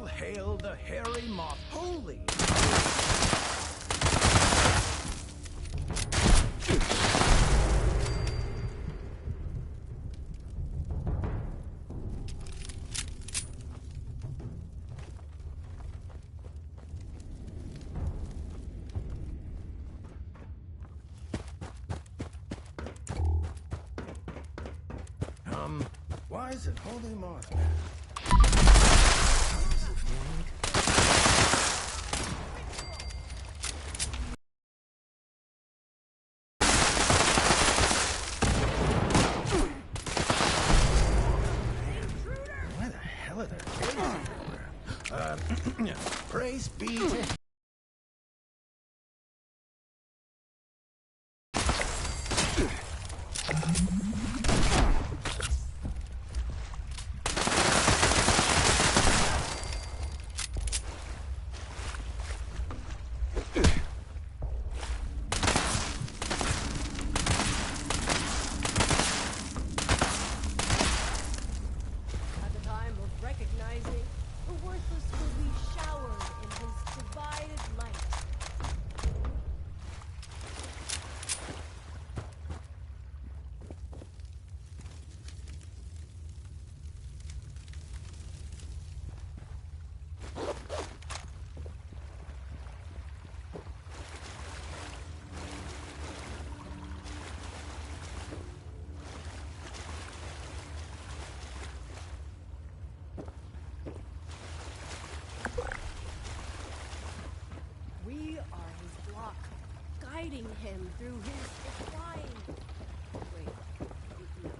All hail the hairy moth. Holy! Why is it holy moth, man? Why the hell are there kids everywhere? Praise be to... Guiding him through his decline. Wait, no.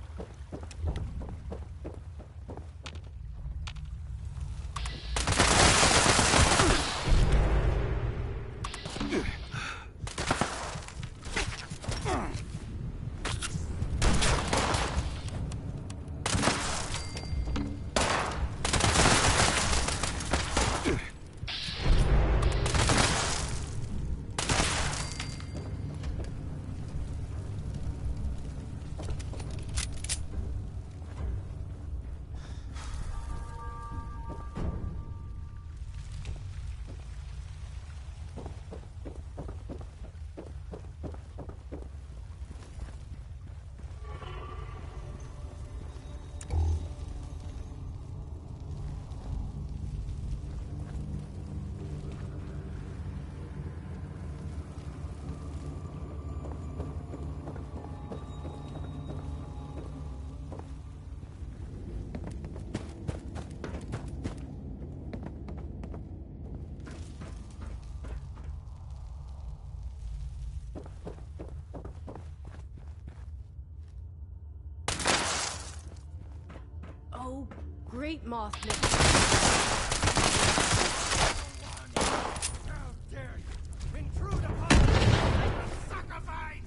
Oh, great Mothman. How dare you intrude upon the sacrifice!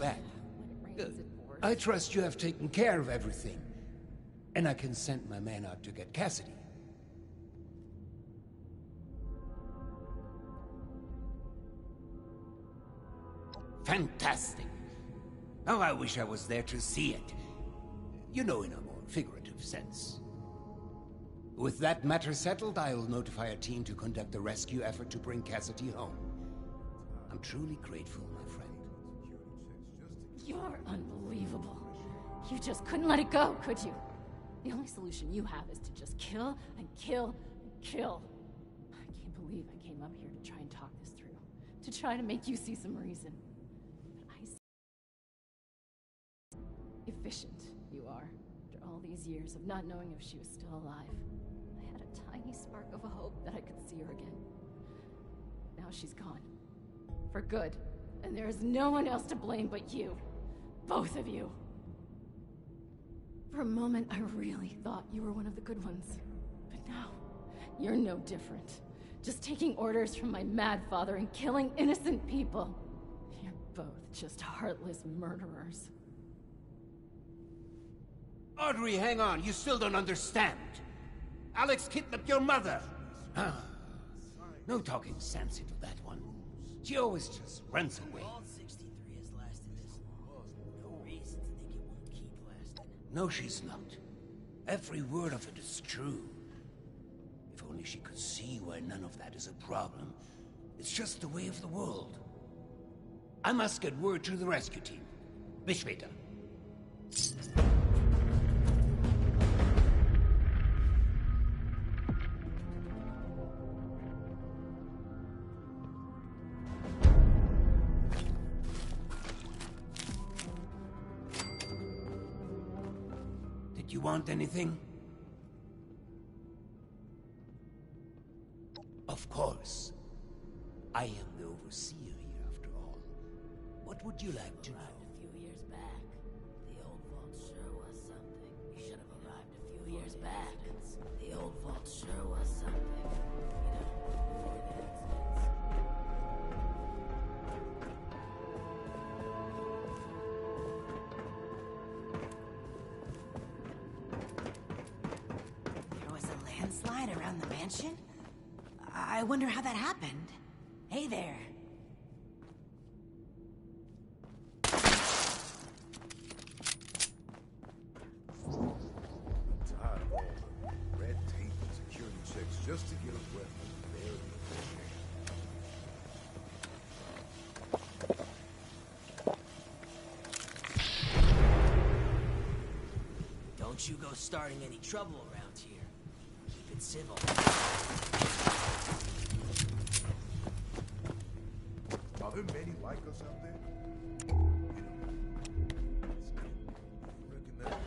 bad. When it rains, it pours. I trust you have taken care of everything. And I can send my man out to get Cassidy. Fantastic. Now I wish I was there to see it. You know, in a more figurative sense. With that matter settled, I'll notify a team to conduct a rescue effort to bring Cassidy home. I'm truly grateful, my friend. You're unbelievable. You just couldn't let it go, could you? The only solution you have is to just kill and kill and kill. I can't believe I came up here to try and talk this through. To try to make you see some reason. But I see efficient you are. After all these years of not knowing if she was still alive, I had a tiny spark of a hope that I could see her again. Now she's gone. For good. And there is no one else to blame but you. Both of you. For a moment, I really thought you were one of the good ones. But now, you're no different. Just taking orders from my mad father and killing innocent people. You're both just heartless murderers. Audrey, hang on. You still don't understand. Alex kidnapped your mother. No talking sense into that one. She always just runs away. All 63 has lasted this long. No reason to think it won't keep lasting. No, she's not. Every word of it is true. If only she could see why none of that is a problem. It's just the way of the world. I must get word to the rescue team. Bis später. You want anything? Of course. I am the overseer here, after all. What would you like to know? A few years back. The old vault sure was something. You should have arrived a few years back. The old vault sure was something. You know, before the accidents. There was a landslide around the mansion? I wonder how that happened. Hey there. Tired of all the red tape and security checks just to get a weapon. Very efficient. Don't you go starting any trouble around here. Keep it civil. Are there many like us out there? You know, recommend.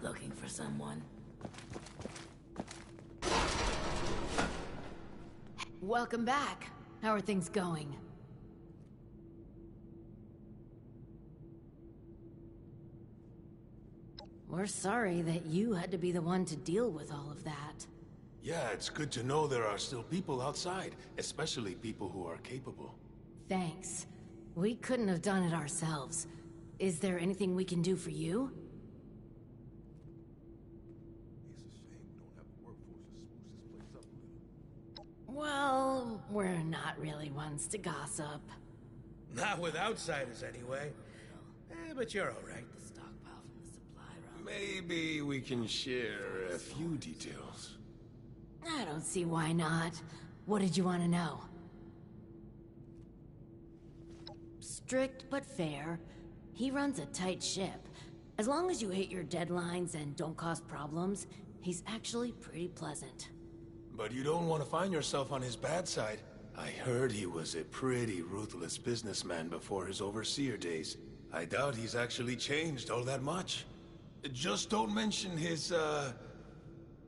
Looking for someone? Welcome back. How are things going? We're sorry that you had to be the one to deal with all of that. Yeah, it's good to know there are still people outside, especially people who are capable. Thanks. We couldn't have done it ourselves. Is there anything we can do for you? It's a shame we don't have a workforce to spruce this place up a little. Well, we're not really ones to gossip. Not with outsiders, anyway. But you're all right. The stockpile from the supply run. Maybe we can share a few details. I don't see why not. What did you want to know? Strict but fair. He runs a tight ship. As long as you hit your deadlines and don't cause problems, he's actually pretty pleasant. But you don't want to find yourself on his bad side. I heard he was a pretty ruthless businessman before his overseer days. I doubt he's actually changed all that much. Just don't mention his,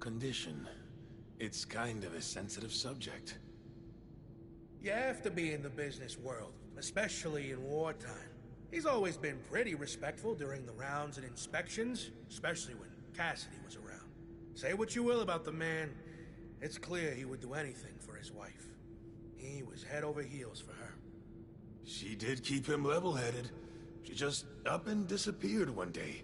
condition. It's kind of a sensitive subject. You have to be in the business world, especially in wartime. He's always been pretty respectful during the rounds and inspections, especially when Cassidy was around. Say what you will about the man, it's clear he would do anything for his wife. He was head over heels for her. She did keep him level-headed. She just up and disappeared one day.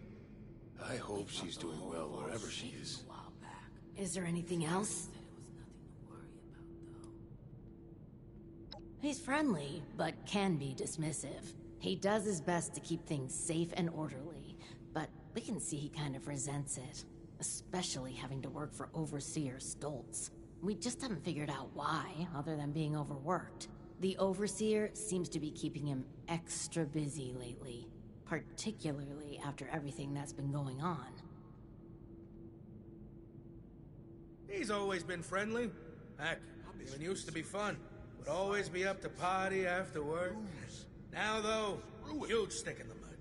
I hope she's doing well wherever she is. A while back. Is there anything else? Said it was nothing to worry about, though. He's friendly, but can be dismissive. He does his best to keep things safe and orderly, but we can see he kind of resents it. Especially having to work for Overseer Stoltz. We just haven't figured out why, other than being overworked. The Overseer seems to be keeping him extra busy lately, particularly after everything that's been going on. He's always been friendly. Heck, even used to be fun. Would always be up to party afterward. Now, though, huge stick in the mud.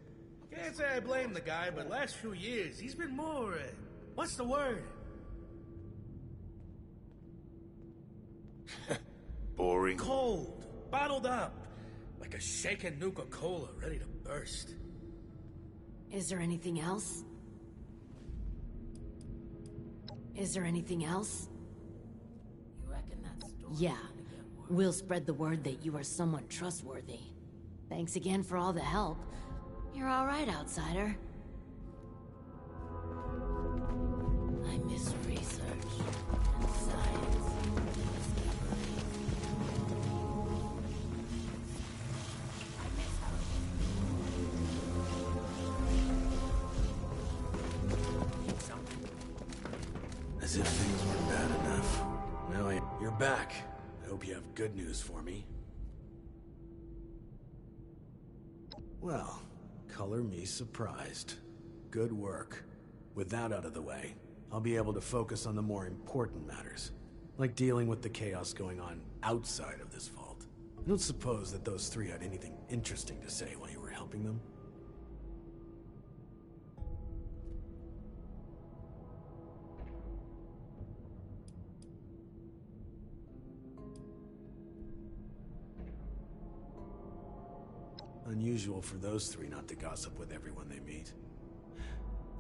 Can't say I blame the guy, but last few years, he's been more, what's the word? Boring. Cold. Bottled up. Like a shaken Nuka-Cola ready to burst. Is there anything else? Is there anything else? You reckon that story's Yeah. gonna get worse? We'll spread the word that you are someone trustworthy. Thanks again for all the help. You're all right, outsider. I miss research and science and discovery. I miss how it was. Something. As if things weren't bad enough. You're back. I hope you have good news for me. Well, color me surprised. Good work. With that out of the way, I'll be able to focus on the more important matters, like dealing with the chaos going on outside of this vault. I don't suppose that those three had anything interesting to say while you were helping them? Unusual for those three not to gossip with everyone they meet.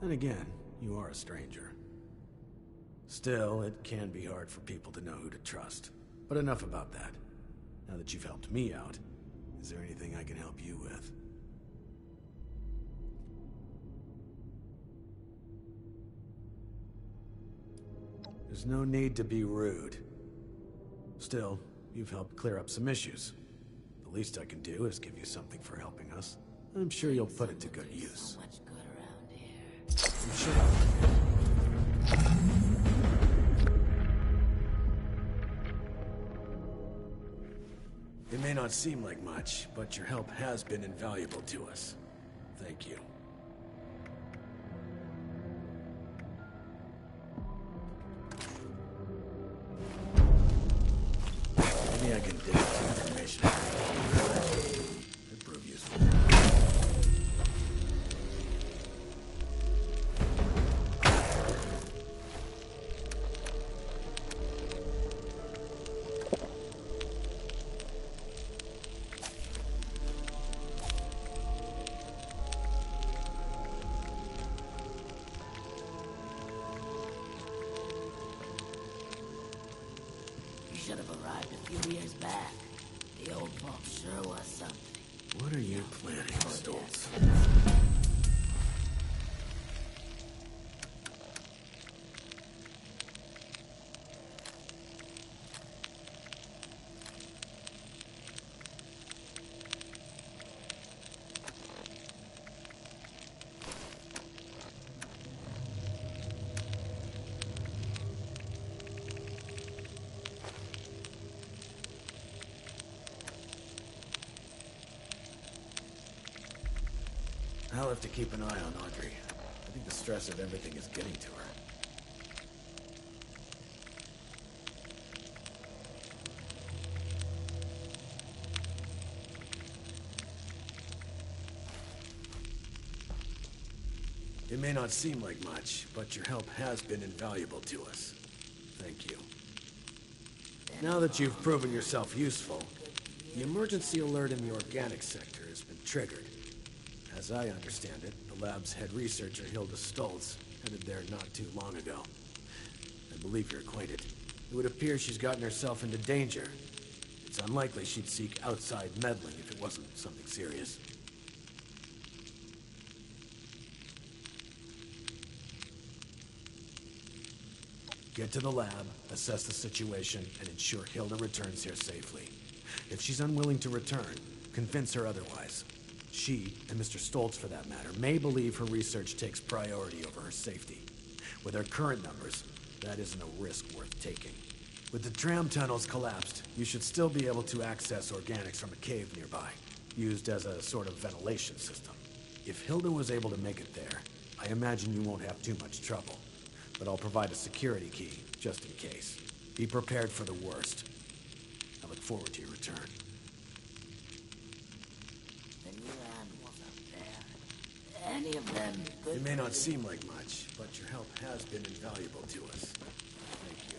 Then again, you are a stranger. Still, it can be hard for people to know who to trust. But enough about that. Now that you've helped me out, is there anything I can help you with? There's no need to be rude. Still, you've helped clear up some issues. The least I can do is give you something for helping us. I'm sure you'll put it to good use. So much good around here. I'm sure. It may not seem like much, but your help has been invaluable to us. Thank you. Maybe I can dig up some information. It'd prove useful. should have arrived a few years back. The old vault sure was something. What are you planning, Stoltz? I'll have to keep an eye on Audrey. I think the stress of everything is getting to her. It may not seem like much, but your help has been invaluable to us. Thank you. Now that you've proven yourself useful, the emergency alert in the organic sector has been triggered. As I understand it, the lab's head researcher, Hilda Stoltz, headed there not too long ago. I believe you're acquainted. It would appear she's gotten herself into danger. It's unlikely she'd seek outside meddling if it wasn't something serious. Get to the lab, assess the situation, and ensure Hilda returns here safely. If she's unwilling to return, convince her otherwise. She, and Mr. Stoltz for that matter, may believe her research takes priority over her safety. With her current numbers, that isn't a risk worth taking. With the tram tunnels collapsed, you should still be able to access organics from a cave nearby, used as a sort of ventilation system. If Hilda was able to make it there, I imagine you won't have too much trouble. But I'll provide a security key, just in case. Be prepared for the worst. I look forward to your return. The new animals up there. Any of them good? It may not seem like much, but your help has been invaluable to us. Thank you.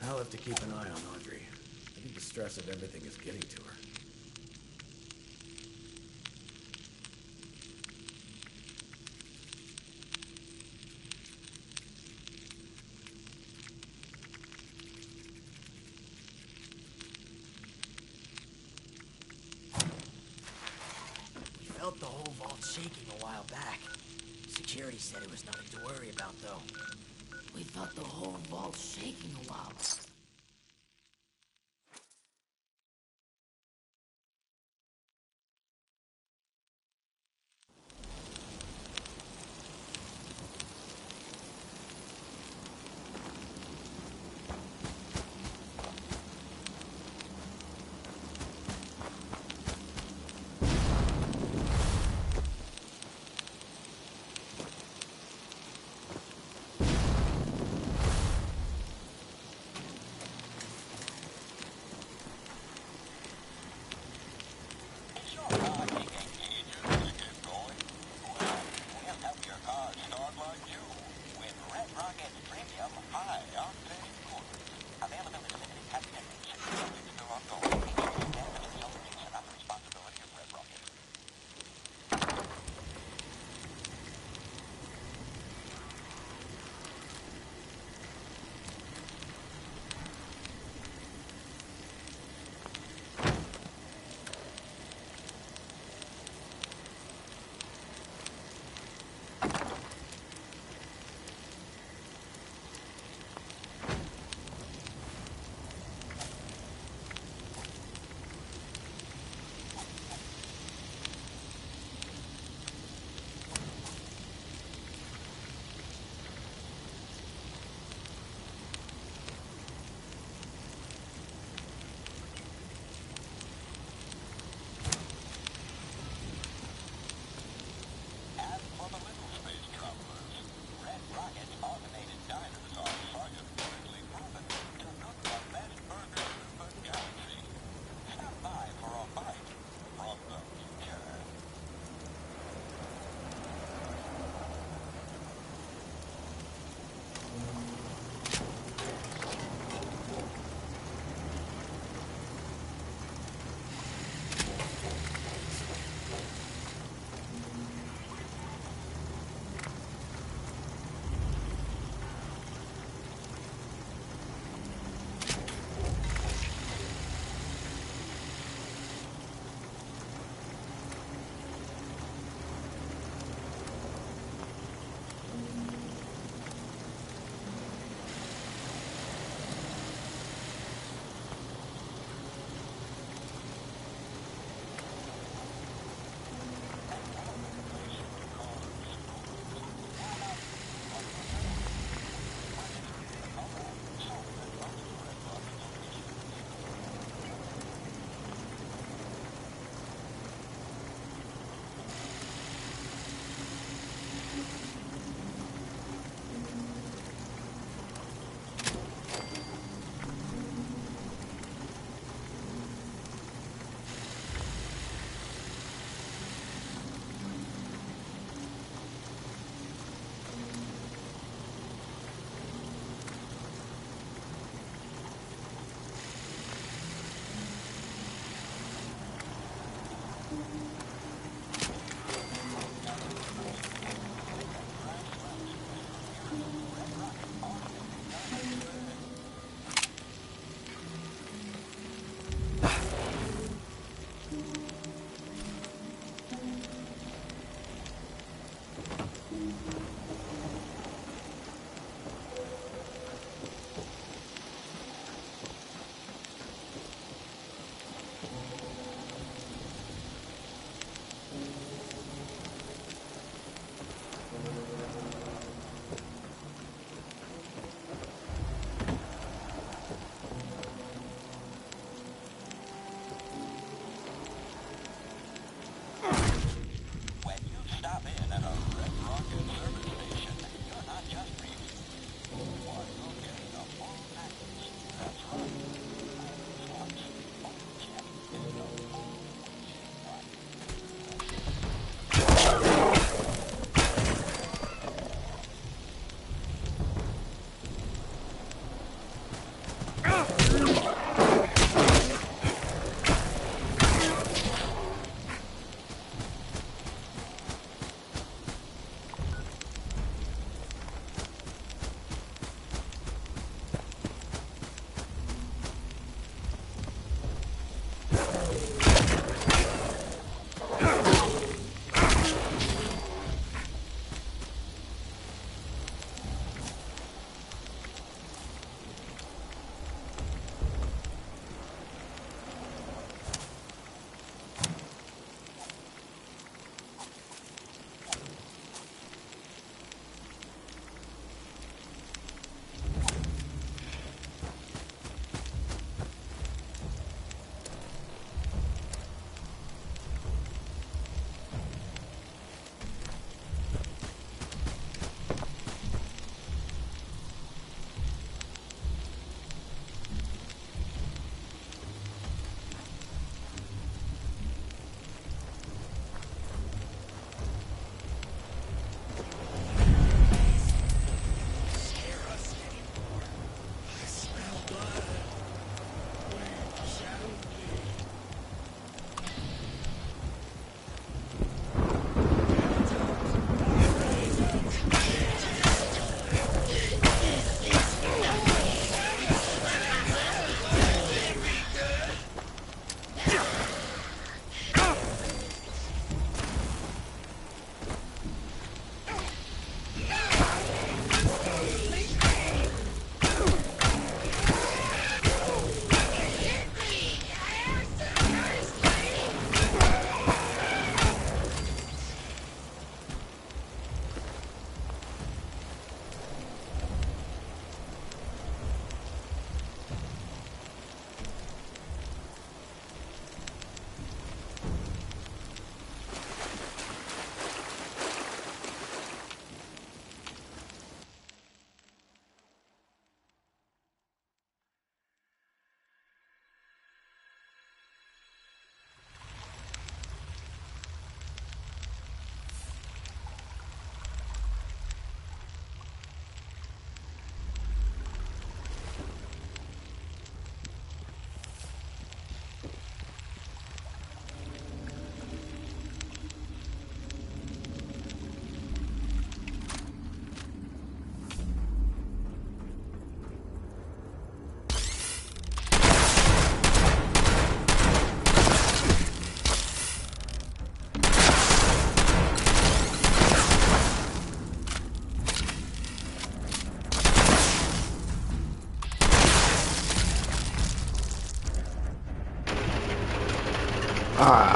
I'll have to keep an eye on Audrey. I think the stress of everything is getting to her. We felt the whole vault shaking a while back. Security said it was nothing to worry about, though. We thought the whole vault shaking a while.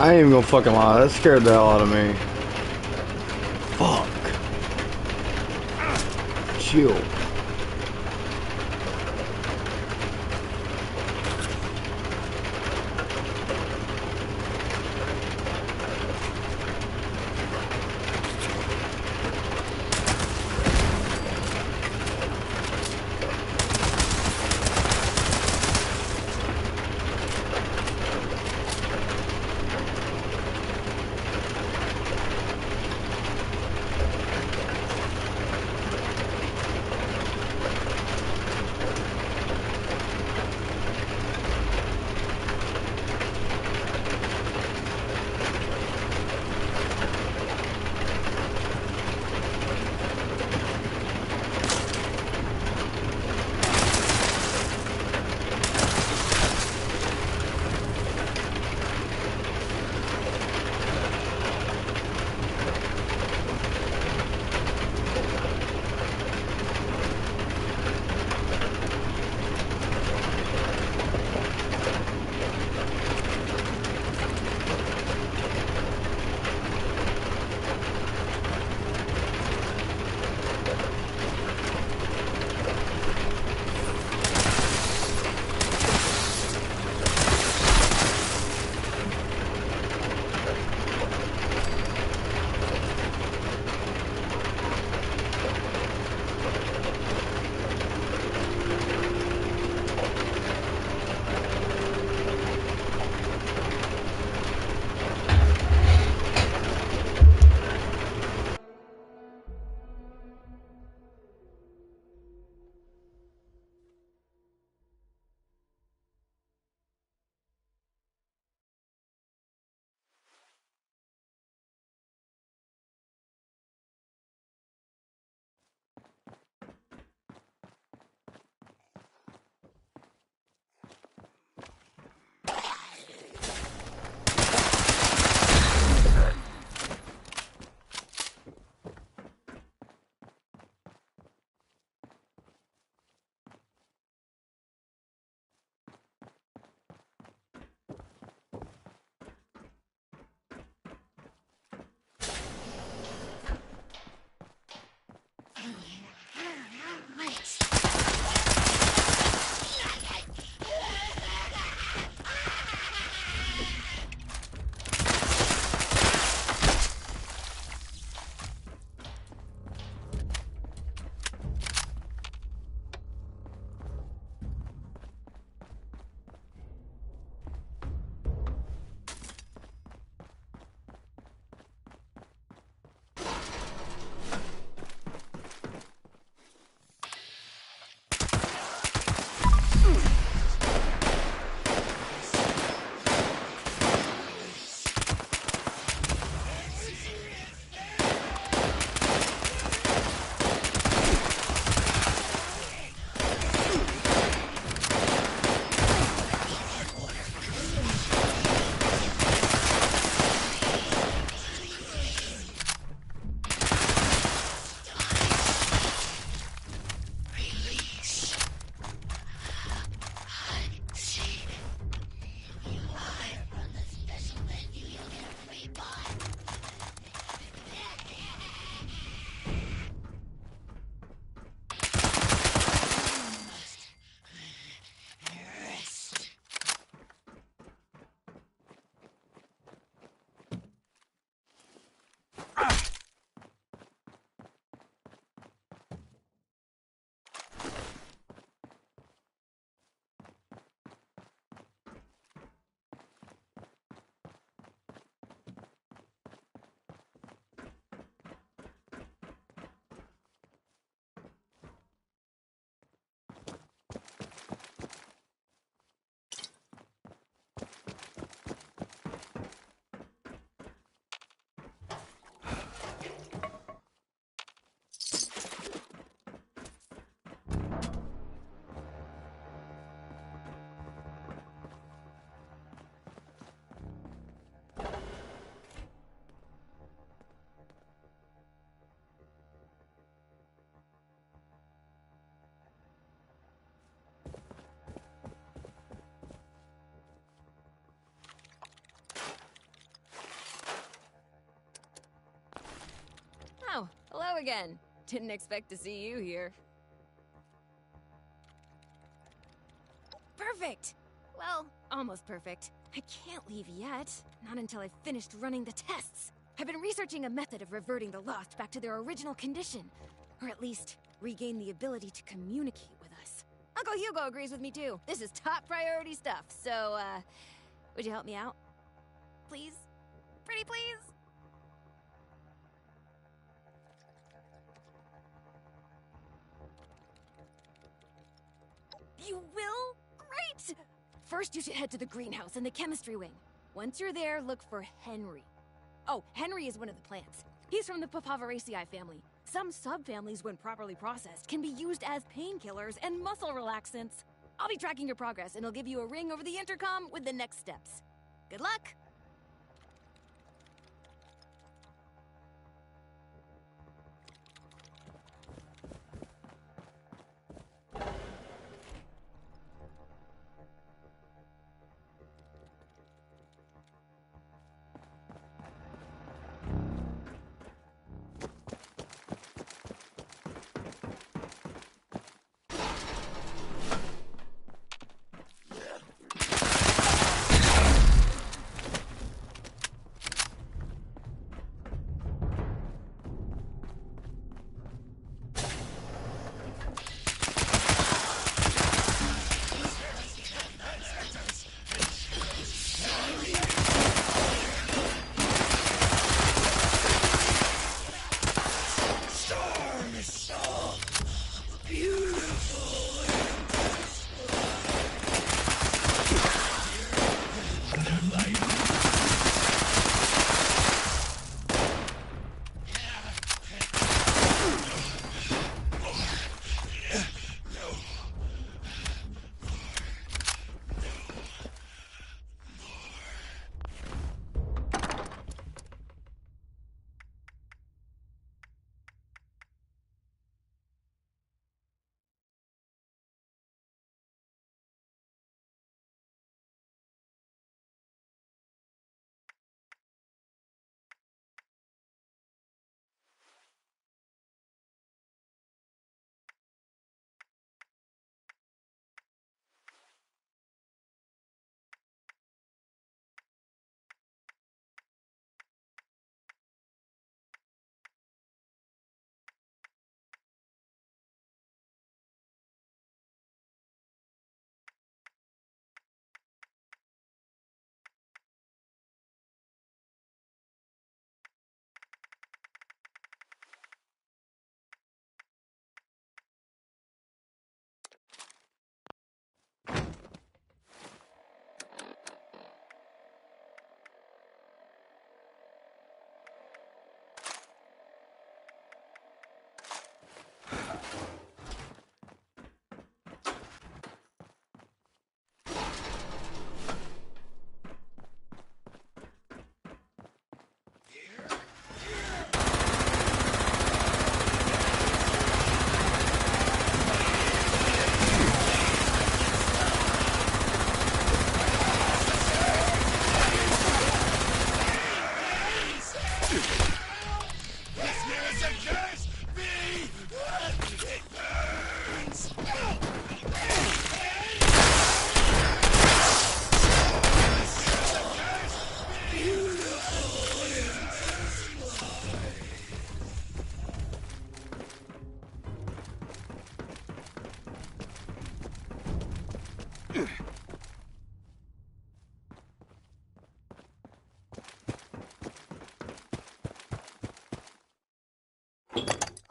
I ain't even gonna fucking lie, that scared the hell out of me. Fuck. Chill. Hello again. Didn't expect to see you here. Perfect! Well, almost perfect. I can't leave yet. Not until I've finished running the tests. I've been researching a method of reverting the Lost back to their original condition. Or at least, regain the ability to communicate with us. Uncle Hugo agrees with me too. This is top priority stuff, so, would you help me out? Please? Pretty please? You will? Great! First, you should head to the greenhouse in the chemistry wing. Once you're there, look for Henry. Oh, Henry is one of the plants. He's from the Papaveraceae family. Some subfamilies, when properly processed, can be used as painkillers and muscle relaxants. I'll be tracking your progress, and I'll give you a ring over the intercom with the next steps. Good luck!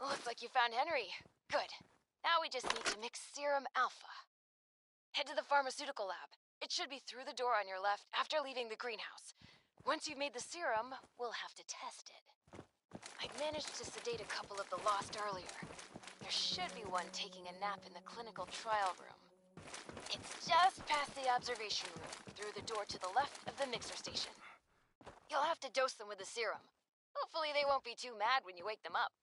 Looks like you found Henry. Good. Now we just need to mix serum alpha. Head to the pharmaceutical lab. It should be through the door on your left after leaving the greenhouse. Once you've made the serum, we'll have to test it. I managed to sedate a couple of the Lost earlier. There should be one taking a nap in the clinical trial room. It's just past the observation room, through the door to the left of the mixer station. You'll have to dose them with the serum. Hopefully they won't be too mad when you wake them up.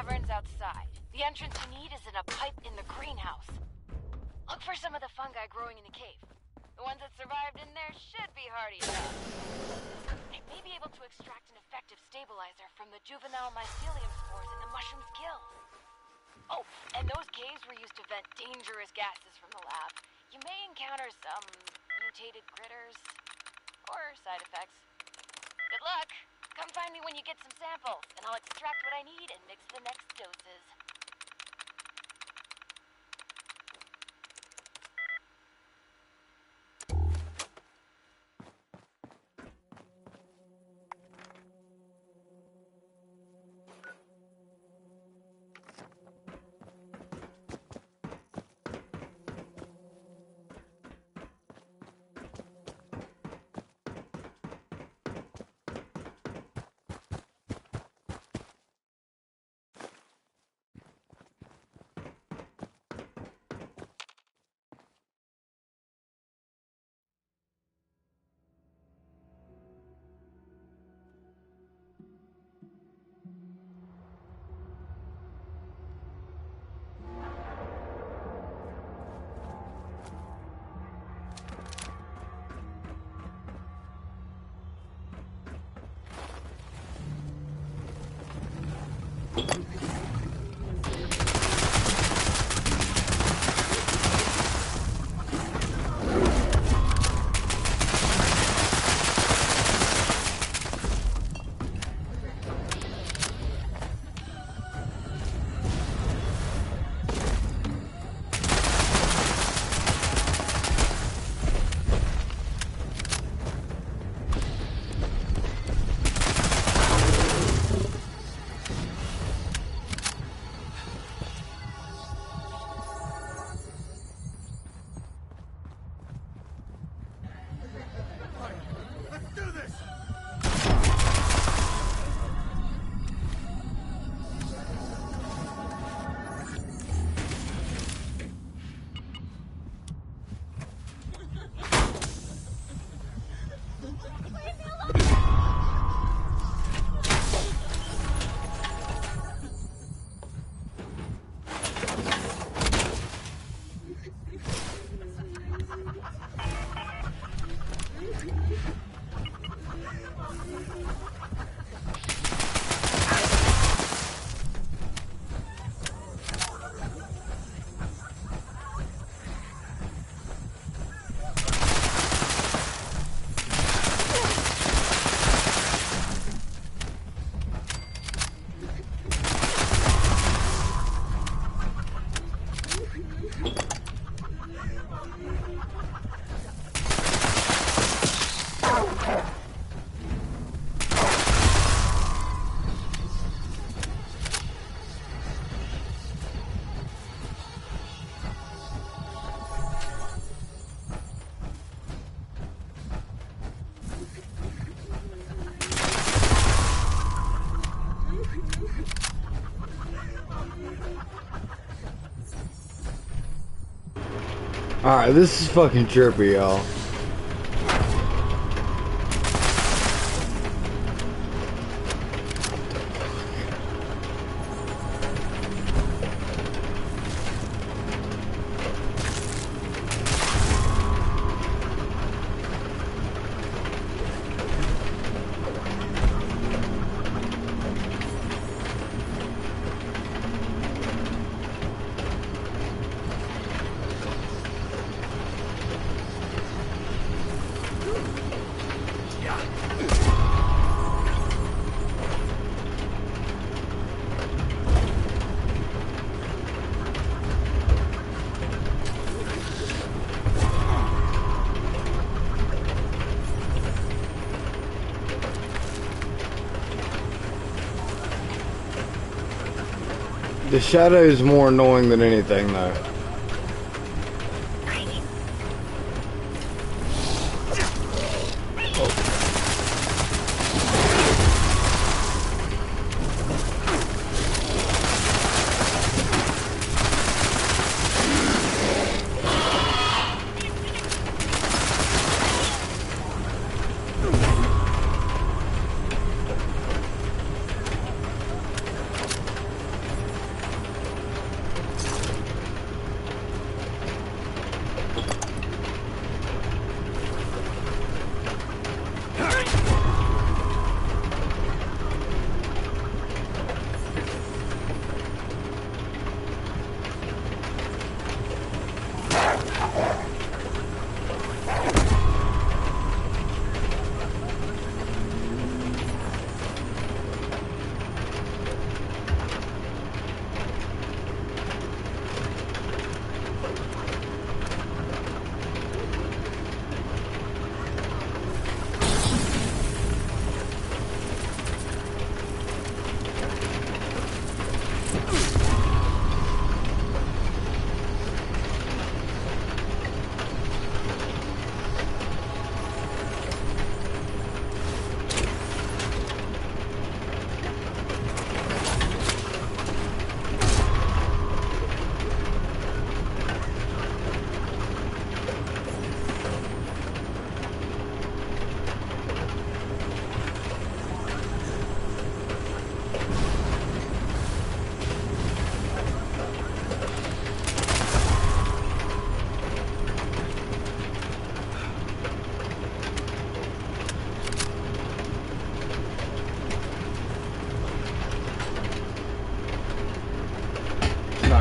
cavern's outside. The entrance you need is in a pipe in the greenhouse. Look for some of the fungi growing in the cave. The ones that survived in there should be hardy enough. I may be able to extract an effective stabilizer from the juvenile mycelium spores in the mushroom's gills. Oh, and those caves were used to vent dangerous gases from the lab. You may encounter some mutated critters or side effects. Good luck! Come find me when you get some samples, and I'll extract what I need and mix the next doses. Alright, this is fucking trippy, y'all. The shadow is more annoying than anything, though.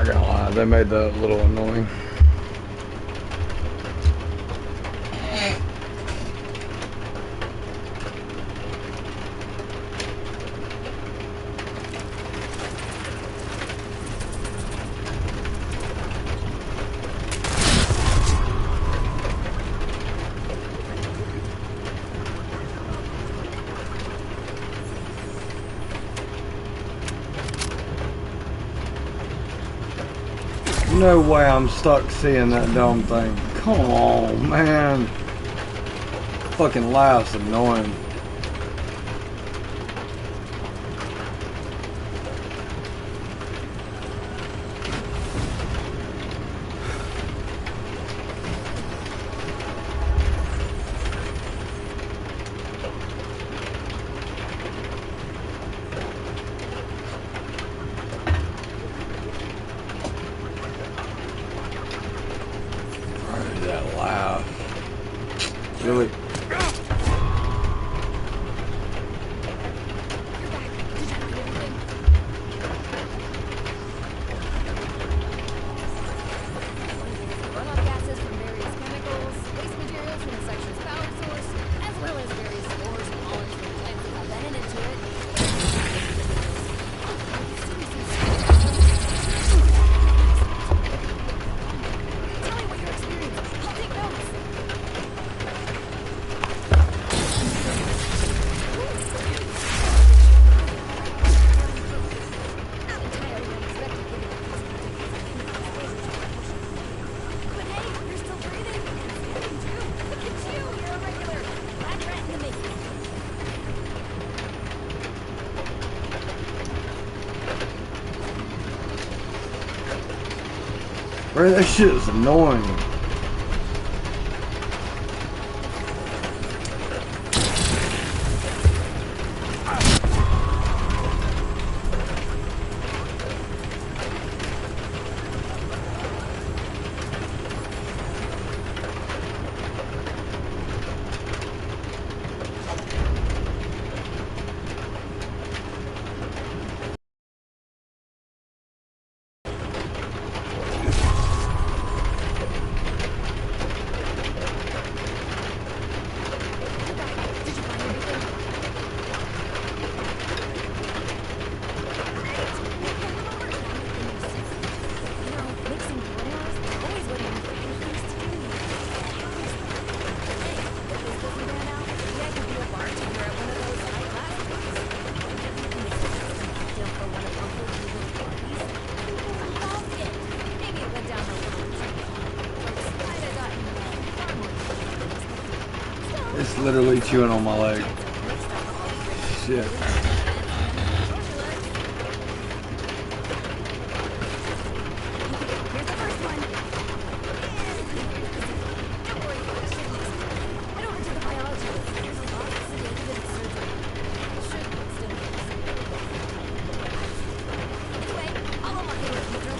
not gonna lie, they made that a little annoying. No way I'm stuck seeing that dumb thing. Come on, man. Fucking laugh's annoying. That laugh. Really? Runoff gases from various chemicals, waste materials from the section's power source, as well as various spores and pollens from plants that got venom into it. Tell me what your experience is. I'll take notes. Not entirely unexpected given the but hey, you're still breathing and standing too. Look at you, you're a regular black rat in the making. Bro, that shit is annoying. Did you find everything? You know, mixing formulas, always what I'm used to doing. Hey, if this doesn't pan out, maybe I could be a bartender at one of those high class bars. Definitely makes a cocktail for one of Uncle's usual parties. People loved it. Maybe it went down a little tricky. Like, I'd have gotten far more than expected. It's literally chewing on my leg. Shit. Here's the first one. Don't worry, this should mix it. Head over to the biology lab. There's a lot of sedative and surgery. Should still mix. Anyway, I'll unlock it with Pedro.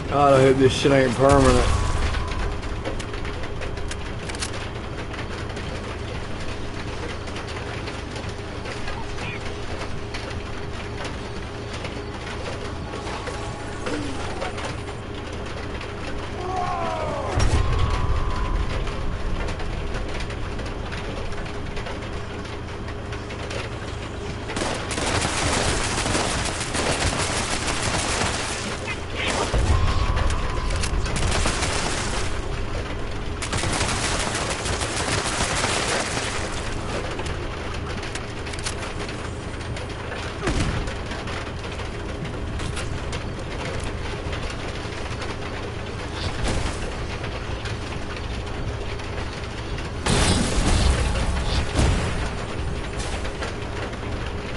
God, I hope this shit ain't permanent.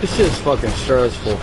This shit's fucking stressful.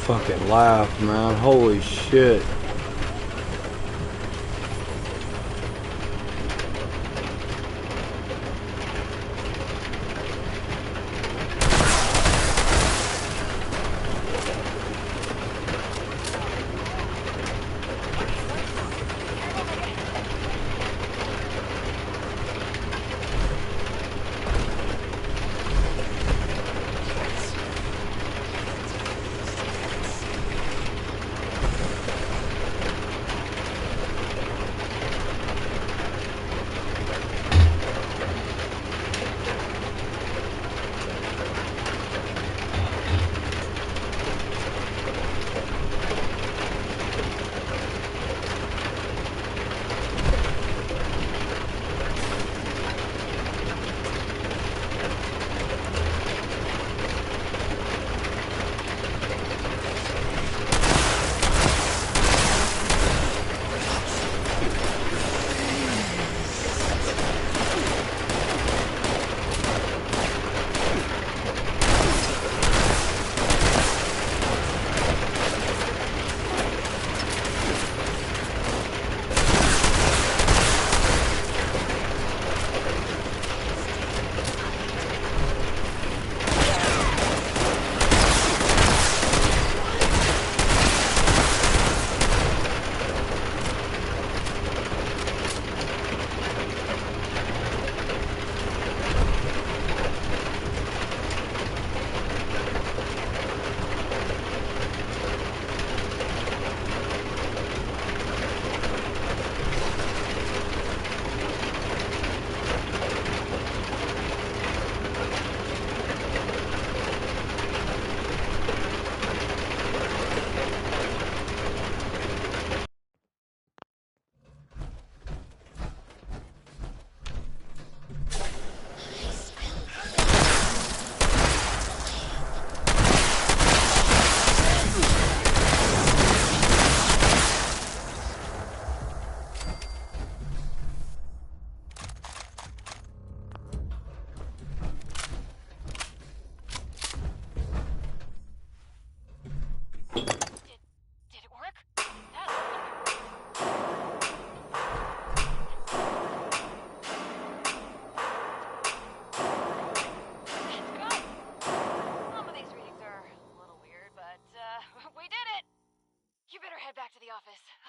fucking laugh, man. Holy shit.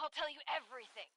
I'll tell you everything.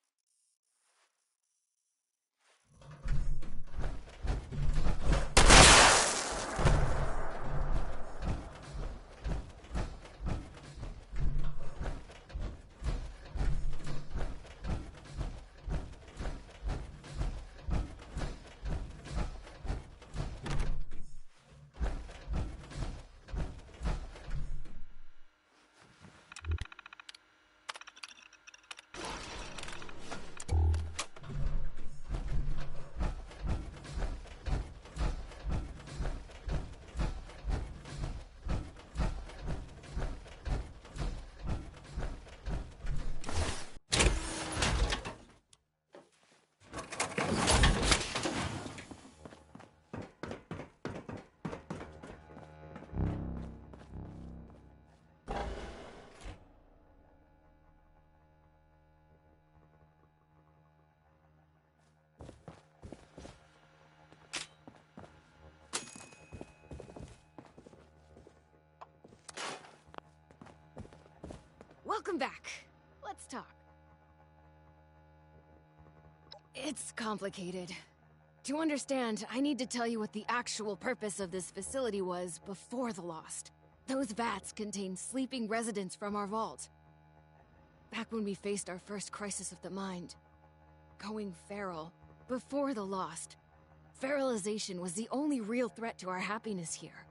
Welcome back. Let's talk. It's complicated. To understand, I need to tell you what the actual purpose of this facility was before the Lost. Those vats contain sleeping residents from our vault. Back when we faced our first crisis of the mind. Going feral. Before the Lost. Feralization was the only real threat to our happiness here.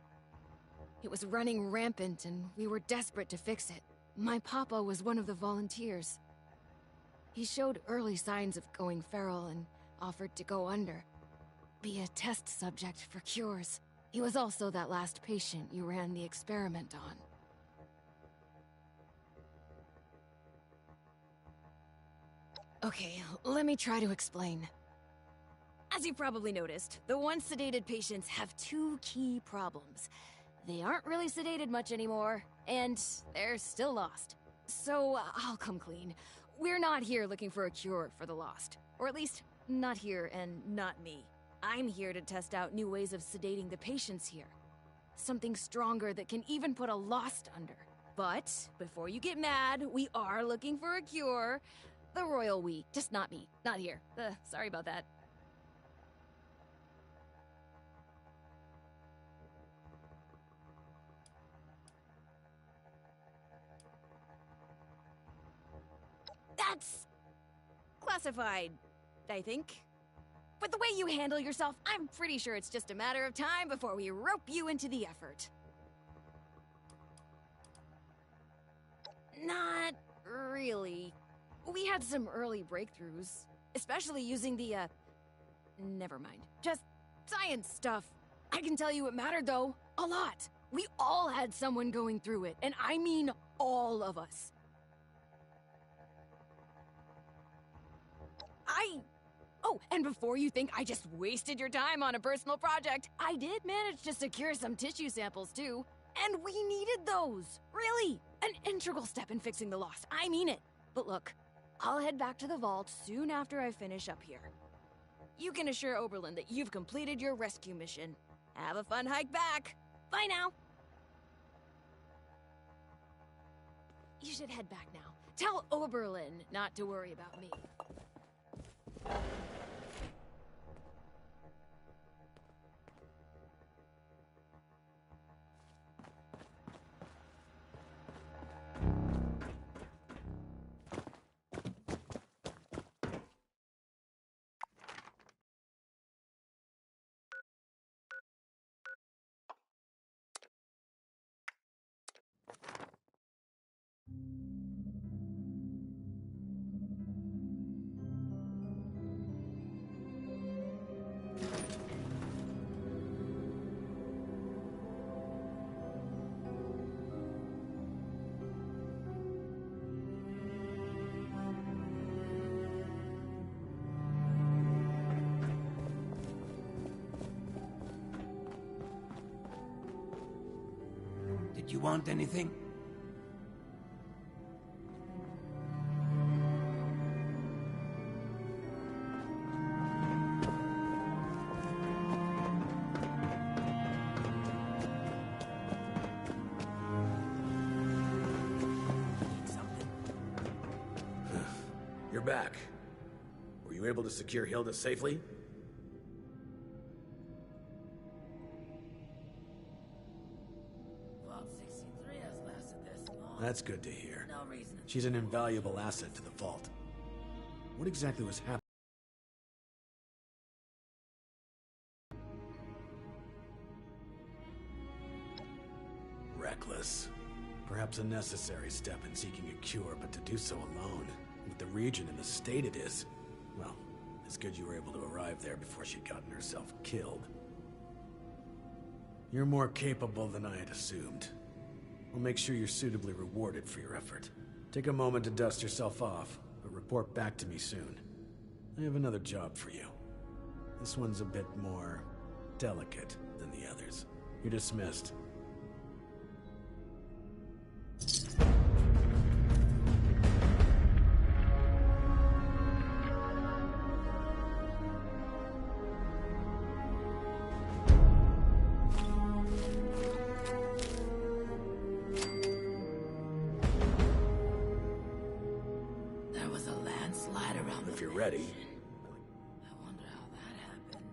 It was running rampant and we were desperate to fix it. My papa was one of the volunteers. He showed early signs of going feral and offered to go under. Be a test subject for cures. He was also that last patient you ran the experiment on. Okay, let me try to explain. As you probably noticed, the once sedated patients have two key problems. They aren't really sedated much anymore, and they're still lost. So, I'll come clean. We're not here looking for a cure for the lost. Or at least, not here and not me. I'm here to test out new ways of sedating the patients here. Something stronger that can even put a lost under. But, before you get mad, we are looking for a cure. The royal we, just not me. Not here. Sorry about that. That's classified, I think. But the way you handle yourself, I'm pretty sure it's just a matter of time before we rope you into the effort. Not really. We had some early breakthroughs, especially using the, never mind. Just science stuff. I can tell you it mattered, though. A lot. We all had someone going through it, and I mean all of us. Oh, and before you think I just wasted your time on a personal project, I did manage to secure some tissue samples, too. And we needed those. Really. An integral step in fixing the lost. I mean it. But look, I'll head back to the vault soon after I finish up here. You can assure Oberlin that you've completed your rescue mission. Have a fun hike back. Bye now. You should head back now. Tell Oberlin not to worry about me. Did you want anything? You're back. Were you able to secure Hilda safely? That's good to hear. No reason. She's an invaluable asset to the vault. What exactly was happening? Reckless. Perhaps a necessary step in seeking a cure, but to do so alone, with the region in the state it is, well, it's good you were able to arrive there before she'd gotten herself killed. You're more capable than I had assumed. We'll make sure you're suitably rewarded for your effort. Take a moment to dust yourself off, but report back to me soon. I have another job for you. This one's a bit more delicate than the others. You're dismissed.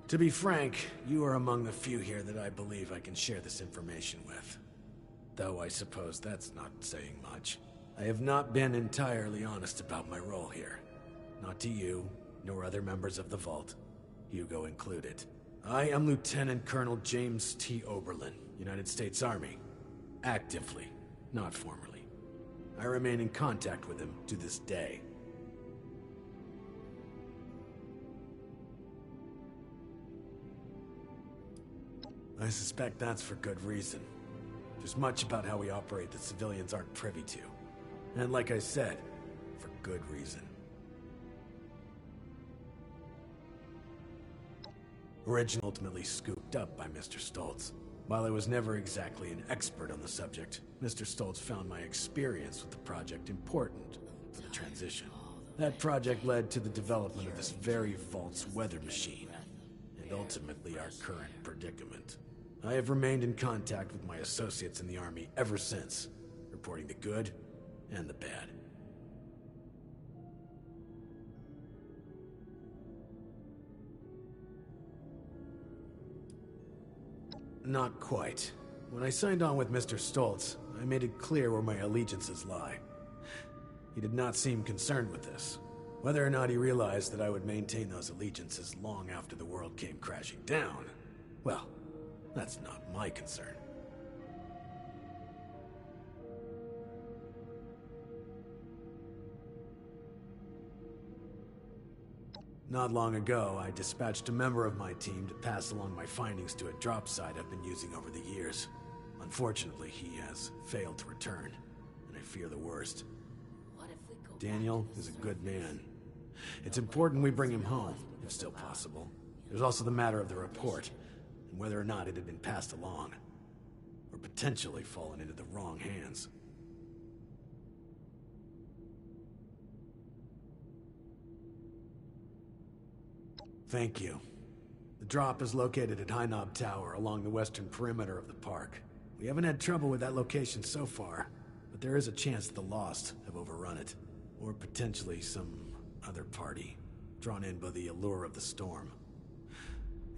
To be frank, you are among the few here that I believe I can share this information with. Though I suppose that's not saying much. I have not been entirely honest about my role here. Not to you, nor other members of the Vault, Hugo included. I am Lieutenant Colonel James T. Oberlin, United States Army. Actively, not formally. I remain in contact with him to this day. I suspect that's for good reason. There's much about how we operate that civilians aren't privy to. And like I said, for good reason. Ultimately scooped up by Mr. Stoltz. While I was never exactly an expert on the subject, Mr. Stoltz found my experience with the project important for the transition. That project led to the development of this very vault's weather machine, and ultimately our current predicament. I have remained in contact with my associates in the Army ever since, reporting the good and the bad. Not quite. When I signed on with Mr. Stoltz, I made it clear where my allegiances lie. He did not seem concerned with this. Whether or not he realized that I would maintain those allegiances long after the world came crashing down, well, that's not my concern. Not long ago, I dispatched a member of my team to pass along my findings to a drop site I've been using over the years. Unfortunately, he has failed to return, and I fear the worst. Daniel is a good man. It's important we bring him home, if still possible. There's also the matter of the report, and whether or not it had been passed along, or potentially fallen into the wrong hands. Thank you. The drop is located at High Knob Tower along the western perimeter of the park. We haven't had trouble with that location so far, but there is a chance that the Lost have overrun it. Or potentially some other party, drawn in by the allure of the storm.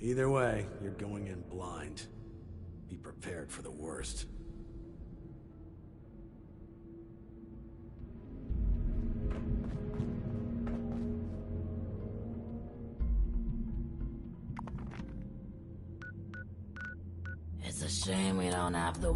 Either way, you're going in blind. Be prepared for the worst. It's a shame we don't have the...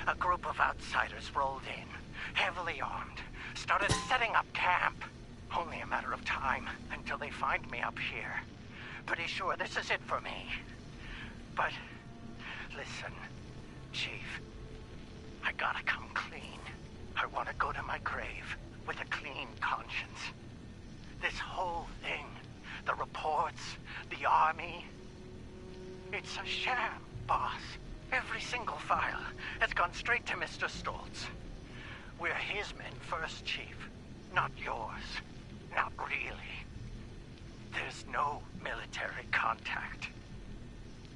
a group of outsiders rolled in, heavily armed, started setting up camp. Only a matter of time until they find me up here. Pretty sure this is it for me. But, listen, Chief, I gotta come clean. I want to go to my grave with a clean conscience. This whole thing, the reports, the army, it's a sham, boss. Every single file has gone straight to Mr. Stoltz. We're his men first, Chief, not yours. Not really. There's no military contact.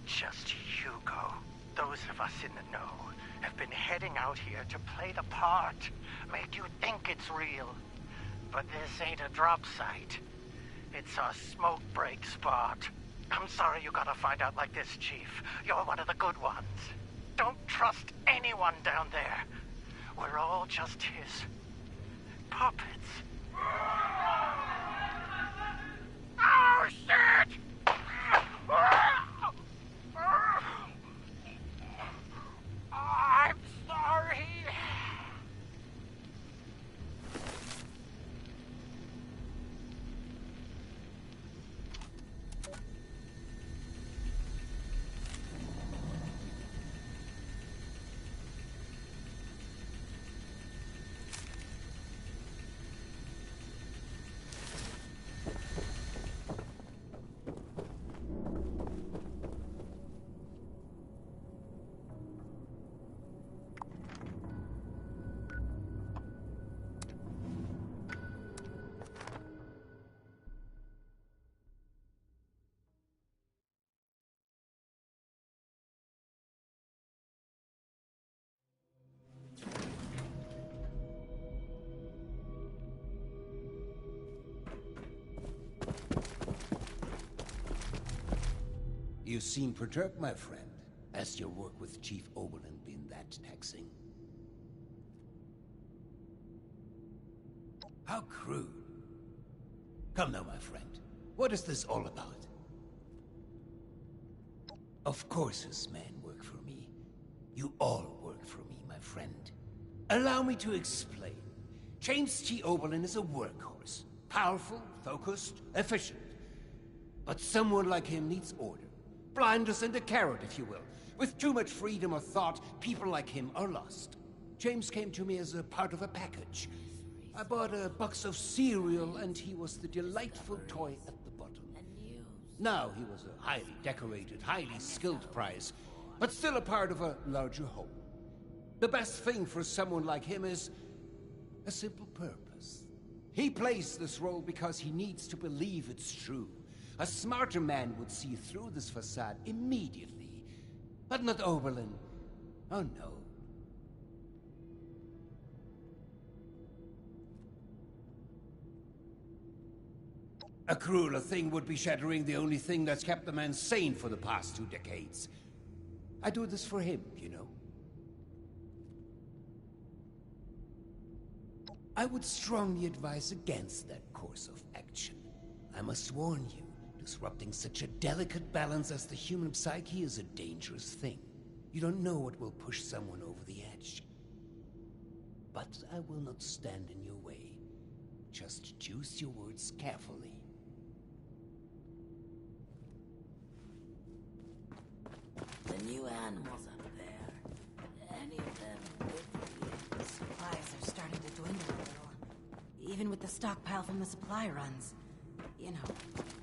Just Hugo. Those of us in the know have been heading out here to play the part, make you think it's real. But this ain't a drop site. It's a smoke break spot. I'm sorry you gotta find out like this, Chief. You're one of the good ones. Don't trust anyone down there. We're all just his puppets. Oh, shit! I'm sorry. You seem perturbed, my friend. Has your work with Chief Oberlin been that taxing? How crude. Come now, my friend. What is this all about? Of course his men work for me. You all work for me, my friend. Allow me to explain. James T. Oberlin is a workhorse. Powerful, focused, efficient. But someone like him needs order. Blinders and a carrot, if you will. With too much freedom of thought, people like him are lost. James came to me as a part of a package. I bought a box of cereal, and he was the delightful toy at the bottom. Now he was a highly decorated, highly skilled prize, but still a part of a larger whole. The best thing for someone like him is a simple purpose. He plays this role because he needs to believe it's true. A smarter man would see through this facade immediately. But not Oberlin. Oh no. A crueler thing would be shattering the only thing that's kept the man sane for the past 2 decades. I do this for him, you know. I would strongly advise against that course of action. I must warn you. Disrupting such a delicate balance as the human psyche is a dangerous thing. You don't know what will push someone over the edge. But I will not stand in your way. Just choose your words carefully. The new animals up there. Any of them good for you? Supplies are starting to dwindle a little. Even with the stockpile from the supply runs. You know,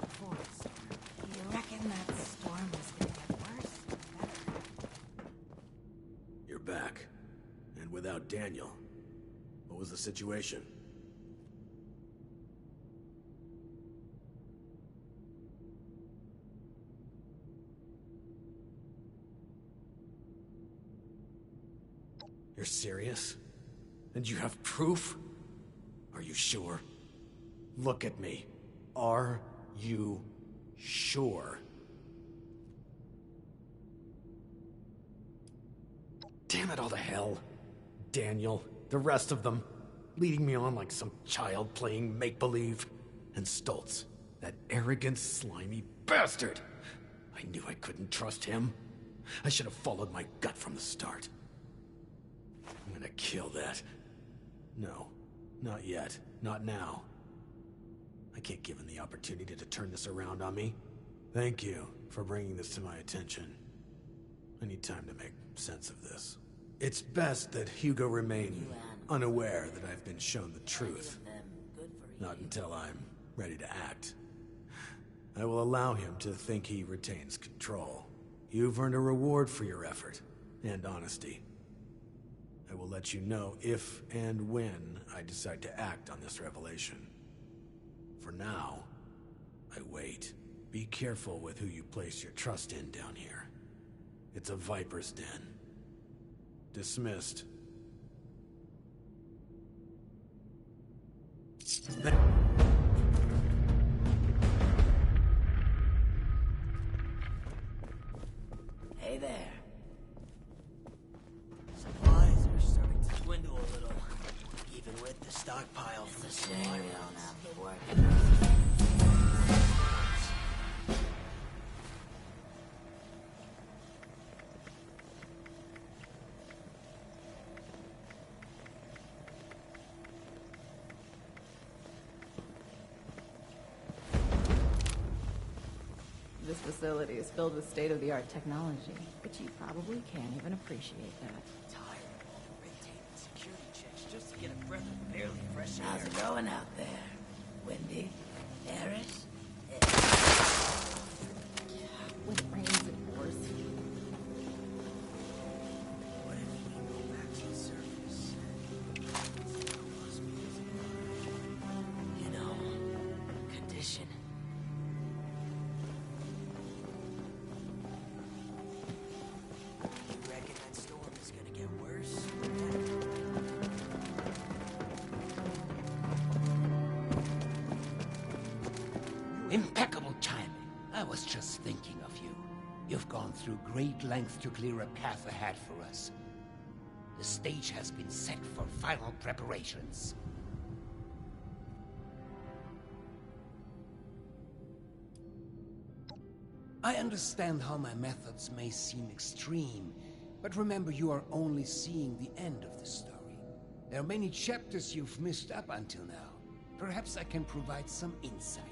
before the storm. You reckon that storm was gonna get worse or better? You're back. And without Daniel. What was the situation? You're serious? And you have proof? Are you sure? Look at me. Are you sure? Damn it all to hell. Daniel, the rest of them, leading me on like some child playing make-believe. And Stoltz, that arrogant, slimy bastard. I knew I couldn't trust him. I should have followed my gut from the start. gonna kill that. No, not yet. Not now. I can't give him the opportunity to turn this around on me. Thank you for bringing this to my attention. I need time to make sense of this. It's best that Hugo remain unaware that I've been shown the truth. Not until I'm ready to act. I will allow him to think he retains control. You've earned a reward for your effort and honesty. I will let you know if and when I decide to act on this revelation. For now, I wait. Be careful with who you place your trust in down here. It's a viper's den. Dismissed. Hey there. Supplies are starting to dwindle a little, even with the stockpile from the shame we don't have the work. This facility is filled with state-of-the-art technology, but you probably can't even appreciate that. Tired of all the red tape and security checks just to get a breath of barely fresh air. How's it going out there? Windy? Airish? When it rains, it pours. What if we go back to the surface? You know, condition. You reckon that storm is gonna get worse? Impeccable timing. I was just thinking of you. You've gone through great lengths to clear a path ahead for us. The stage has been set for final preparations. I understand how my methods may seem extreme, but remember you are only seeing the end of the story. There are many chapters you've missed up until now. Perhaps I can provide some insight.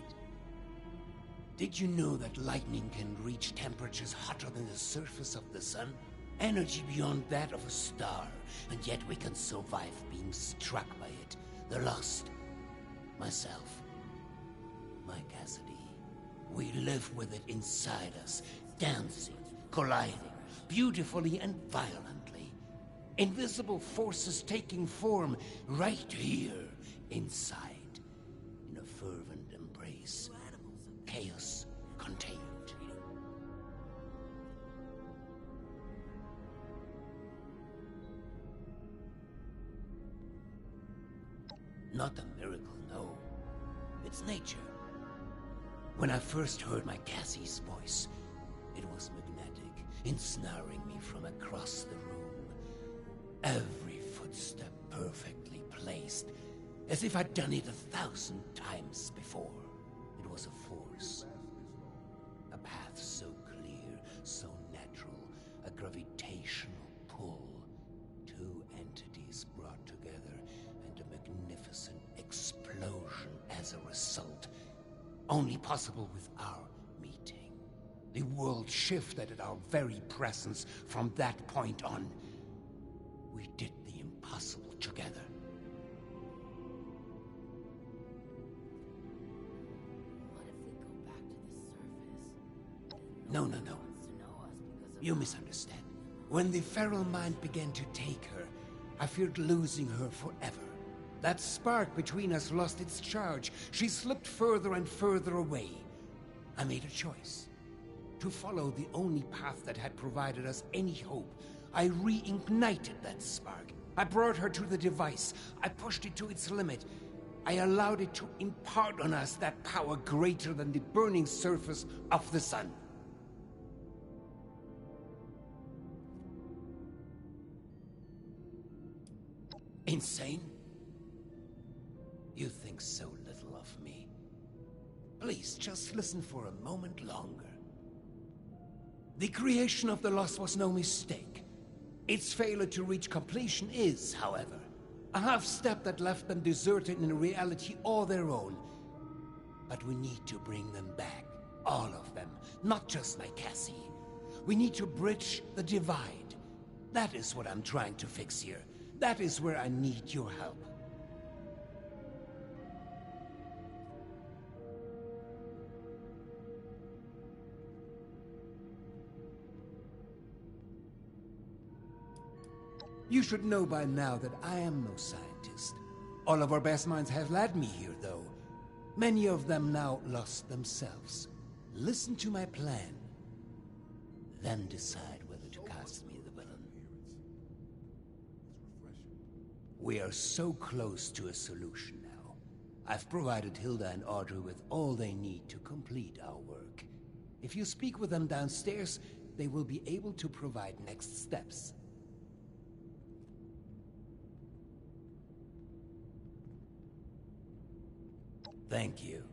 Did you know that lightning can reach temperatures hotter than the surface of the sun? Energy beyond that of a star, and yet we can survive being struck by it. The Lost. Myself. My Cassidy. We live with it inside us, dancing, colliding, beautifully and violently. Invisible forces taking form right here, inside, in a fervent embrace. Chaos contained. Not a miracle, no. It's nature. When I first heard my Cassie's voice, it was magnetic, ensnaring me from across the room. Every footstep perfectly placed, as if I'd done it 1,000 times before. It was a force. A path so clear, so natural, a gravitational pull. Two entities brought together, and a magnificent explosion as a result. Only possible with our meeting. The world shifted at our very presence from that point on. We did the impossible together. What if we go back to the surface? No. Wants to know us because of You misunderstand. When the feral mind began to take her, I feared losing her forever. That spark between us lost its charge. She slipped further and further away. I made a choice. To follow the only path that had provided us any hope. I reignited that spark. I brought her to the device. I pushed it to its limit. I allowed it to impart on us that power greater than the burning surface of the sun. Insane? You think so little of me. Please, just listen for a moment longer. The creation of the Lost was no mistake. Its failure to reach completion is, however, a half-step that left them deserted in a reality all their own. But we need to bring them back. All of them. Not just like Cassie. We need to bridge the divide. That is what I'm trying to fix here. That is where I need your help. You should know by now that I am no scientist. All of our best minds have led me here, though. Many of them now lost themselves. Listen to my plan. Then decide whether to cast me the villain. We are so close to a solution now. I've provided Hilda and Audrey with all they need to complete our work. If you speak with them downstairs, they will be able to provide next steps. Thank you.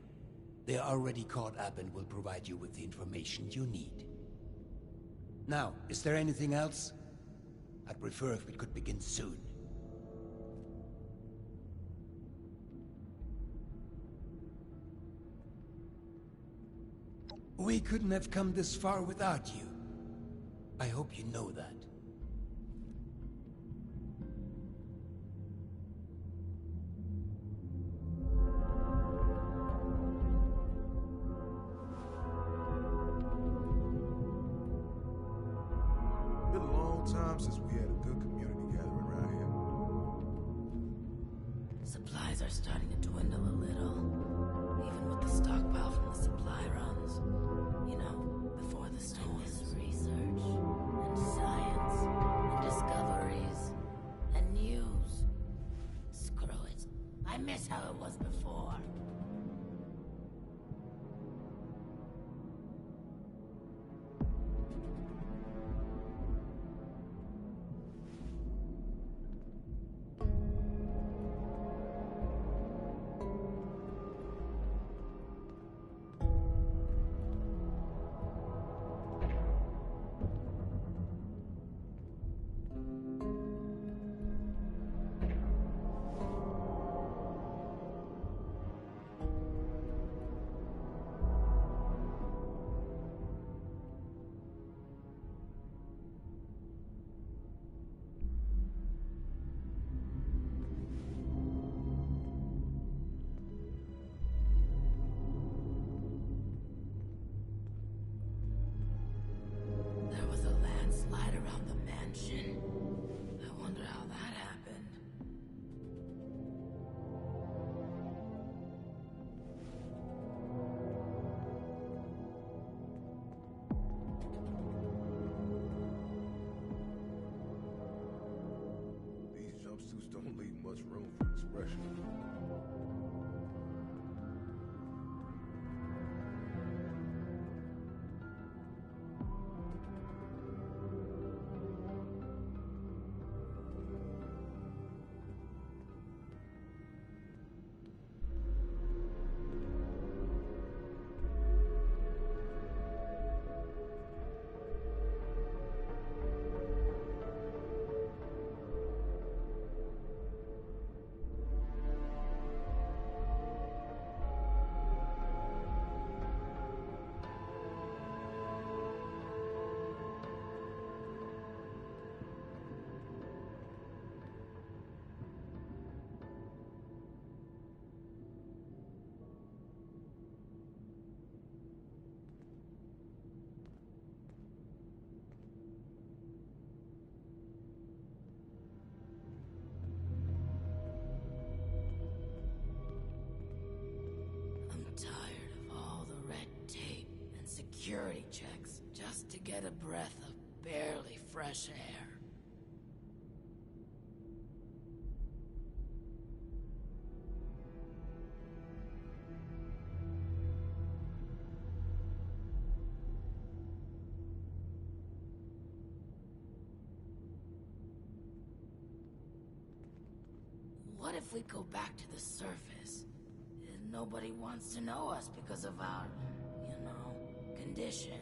They are already caught up and will provide you with the information you need. Now, is there anything else? I'd prefer if we could begin soon. We couldn't have come this far without you. I hope you know that. Been a long time since we had a good community gathering around here. Supplies are starting to dwindle a little. Even with the stockpile from the supply runs. You know, before the storm. Research, and science, and discoveries, and news. Screw it. I miss how it was before. There was a landslide around the mansion. I wonder how that happened. These jumpsuits don't leave much room for expression. I'm tired of all the red tape and security checks just to get a breath of barely fresh air. What if we go back to the surface? Nobody wants to know us because of our, condition.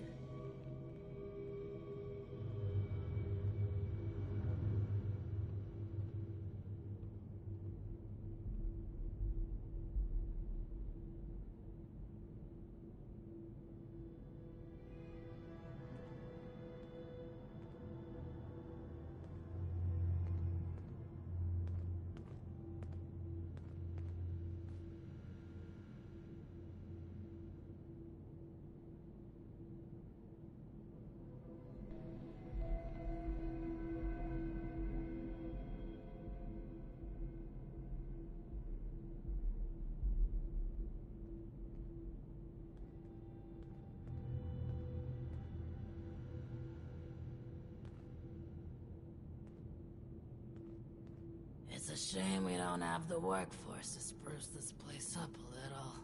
a shame we don't have the workforce to spruce this place up a little.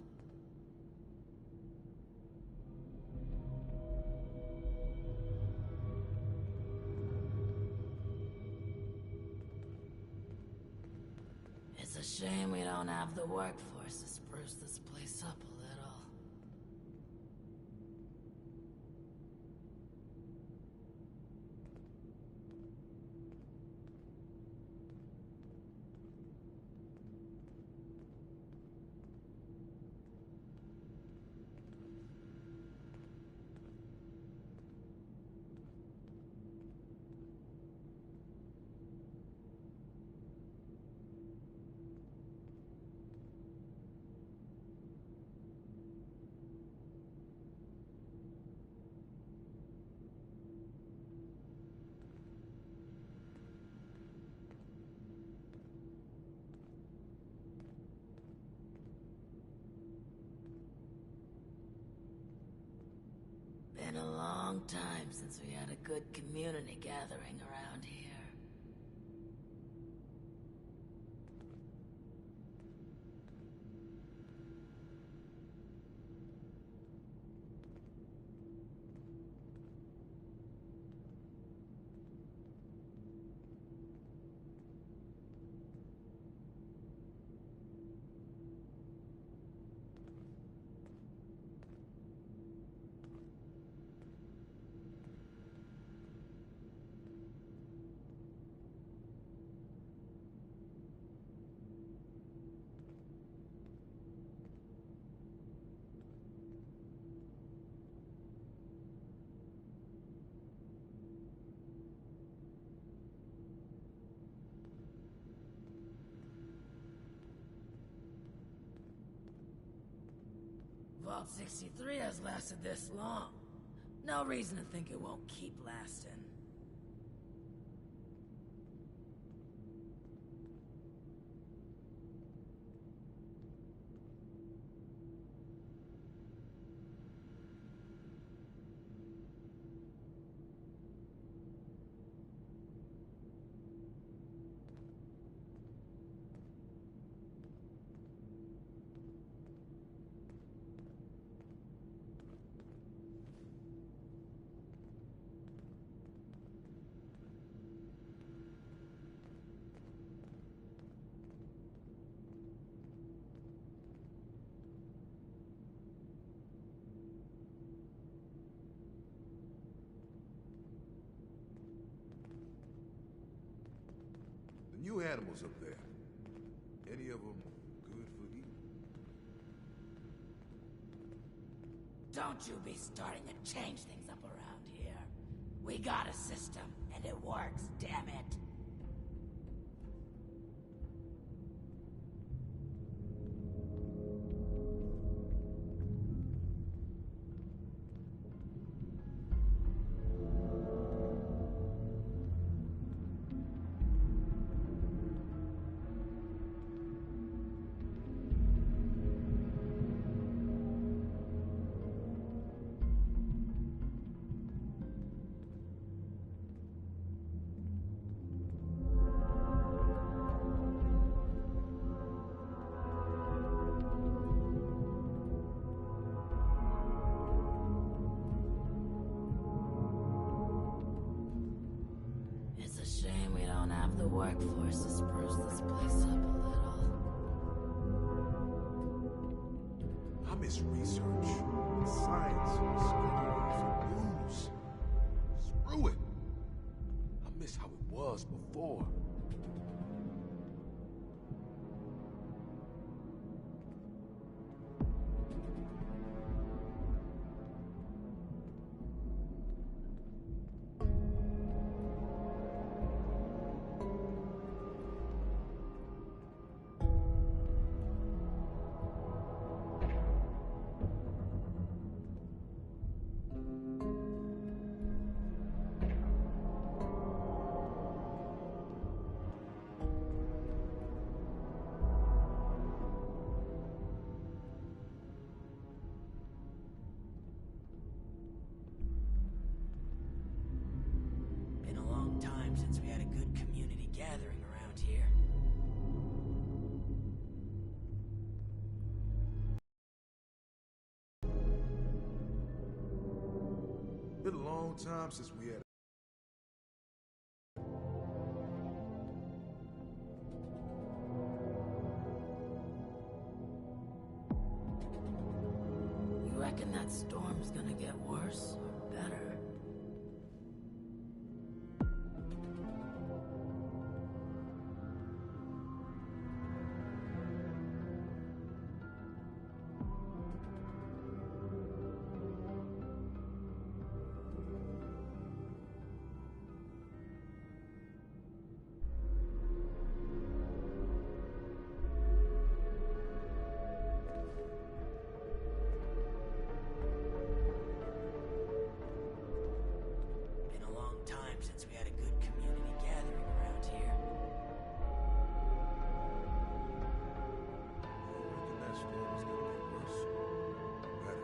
It's a shame we don't have the workforce to spruce this place up a little. Been a long time since we had a good community gathering around here. Vault 63 has lasted this long. No reason to think it won't keep lasting. The new animals up there. Any of them good for eating? Don't you be starting to change things up around here. We got a system, and it works, damn it. It's a shame we don't have the workforce to spruce this place up a little. I miss research, science, schedules, and news. Screw it. I miss how it was before. long time since we had. You reckon that storm's gonna get worse or better? Been a long time since we had a good community gathering around here. You reckon that storm is gonna get worse or better?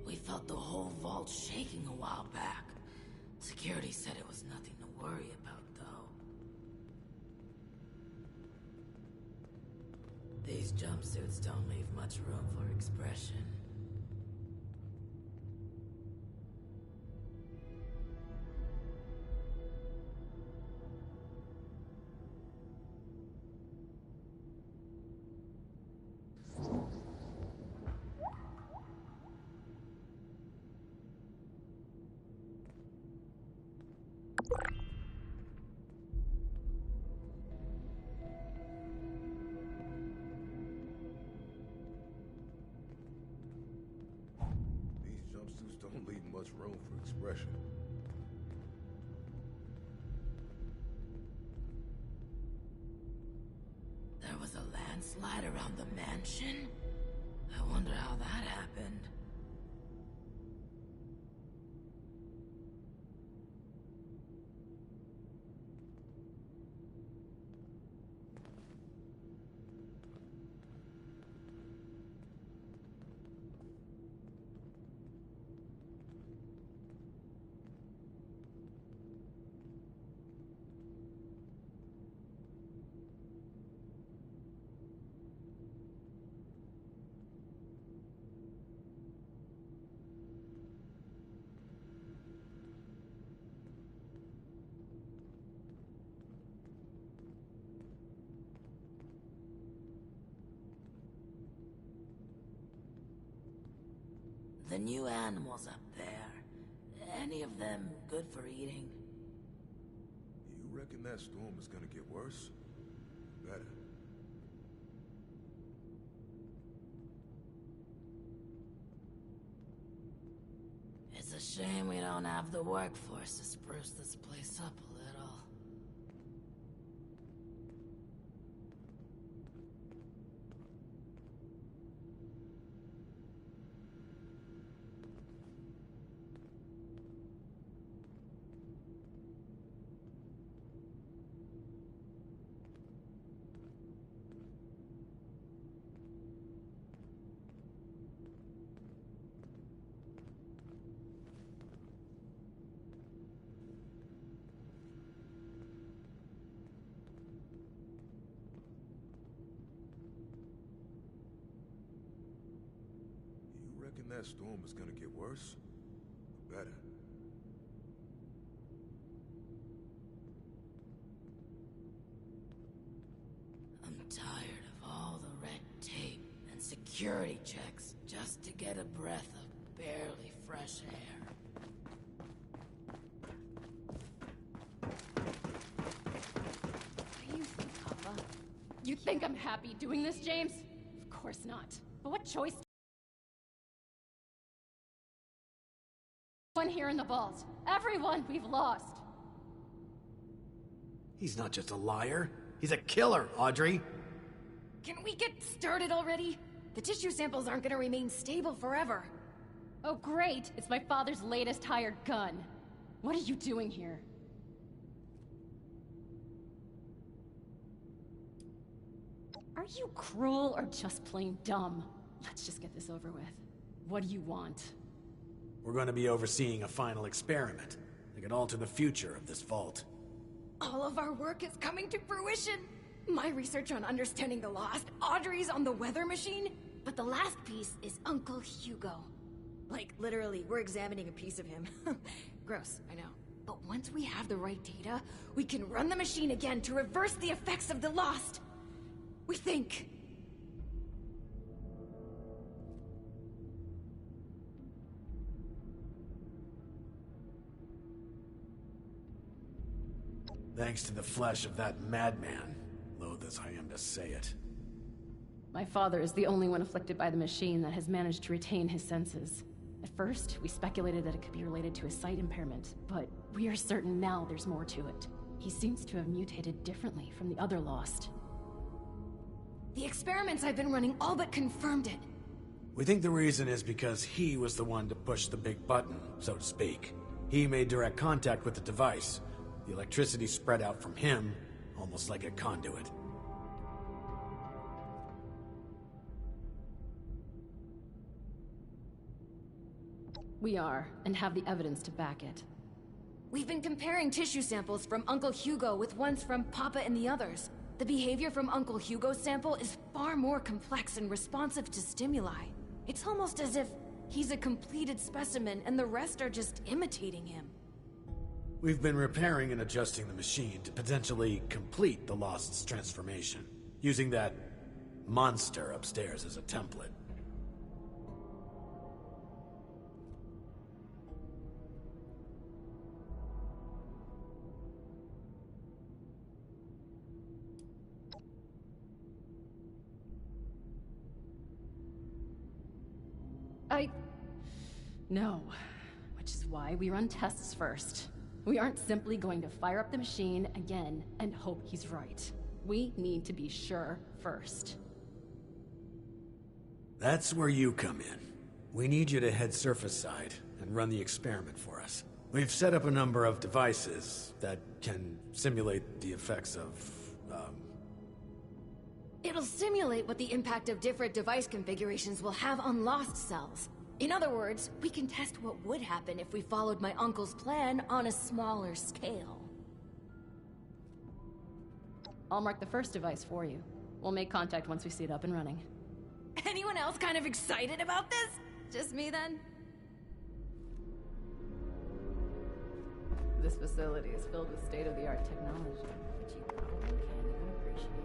We felt the whole vault shaking a while back. Security said it was nothing to worry about, though. These jumpsuits don't leave much room for expression. These jumpsuits don't leave much room for expression. There was a landslide around the mansion? I wonder how that happened. The new animals up there, any of them good for eating? You reckon that storm is gonna get worse or better? It's a shame we don't have the workforce to spruce this place up a little. You reckon that storm is gonna get worse or better? I'm tired of all the red tape and security checks just to get a breath of barely fresh air. What do you think, Papa? You think I'm happy doing this, James? Of course not. But what choice? Everyone here in the vault. Everyone we've lost. He's not just a liar. He's a killer, Audrey. Can we get started already? The tissue samples aren't gonna remain stable forever. Oh great, it's my father's latest hired gun. What are you doing here? Are you cruel or just plain dumb? Let's just get this over with. What do you want? We're going to be overseeing a final experiment that could alter the future of this vault. All of our work is coming to fruition. My research on understanding the lost, Audrey's on the weather machine, but the last piece is Uncle Hugo. Like, literally, we're examining a piece of him. Gross, I know. But once we have the right data, we can run the machine again to reverse the effects of the lost. We think. Thanks to the flesh of that madman, loath as I am to say it. My father is the only one afflicted by the machine that has managed to retain his senses. At first, we speculated that it could be related to his sight impairment, but we are certain now there's more to it. He seems to have mutated differently from the other lost. The experiments I've been running all but confirmed it. We think the reason is because he was the one to push the big button, so to speak. He made direct contact with the device. The electricity spread out from him, almost like a conduit. We are, and have the evidence to back it. We've been comparing tissue samples from Uncle Hugo with ones from Papa and the others. The behavior from Uncle Hugo's sample is far more complex and responsive to stimuli. It's almost as if he's a completed specimen and the rest are just imitating him. We've been repairing and adjusting the machine to potentially complete the Lost's transformation, using that monster upstairs as a template. No. Which is why we run tests first. We aren't simply going to fire up the machine again and hope he's right. We need to be sure first. That's where you come in. We need you to head surface side and run the experiment for us. We've set up a number of devices that can simulate the effects of, It'll simulate what the impact of different device configurations will have on lost cells. In other words, we can test what would happen if we followed my uncle's plan on a smaller scale. I'll mark the first device for you. We'll make contact once we see it up and running. Anyone else kind of excited about this? Just me then? This facility is filled with state-of-the-art technology, which you probably can't even appreciate.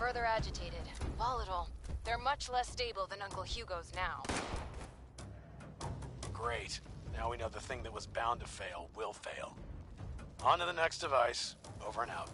further agitated, volatile. They're much less stable than Uncle Hugo's now. Great. Now we know the thing that was bound to fail will fail. On to the next device. Over and out.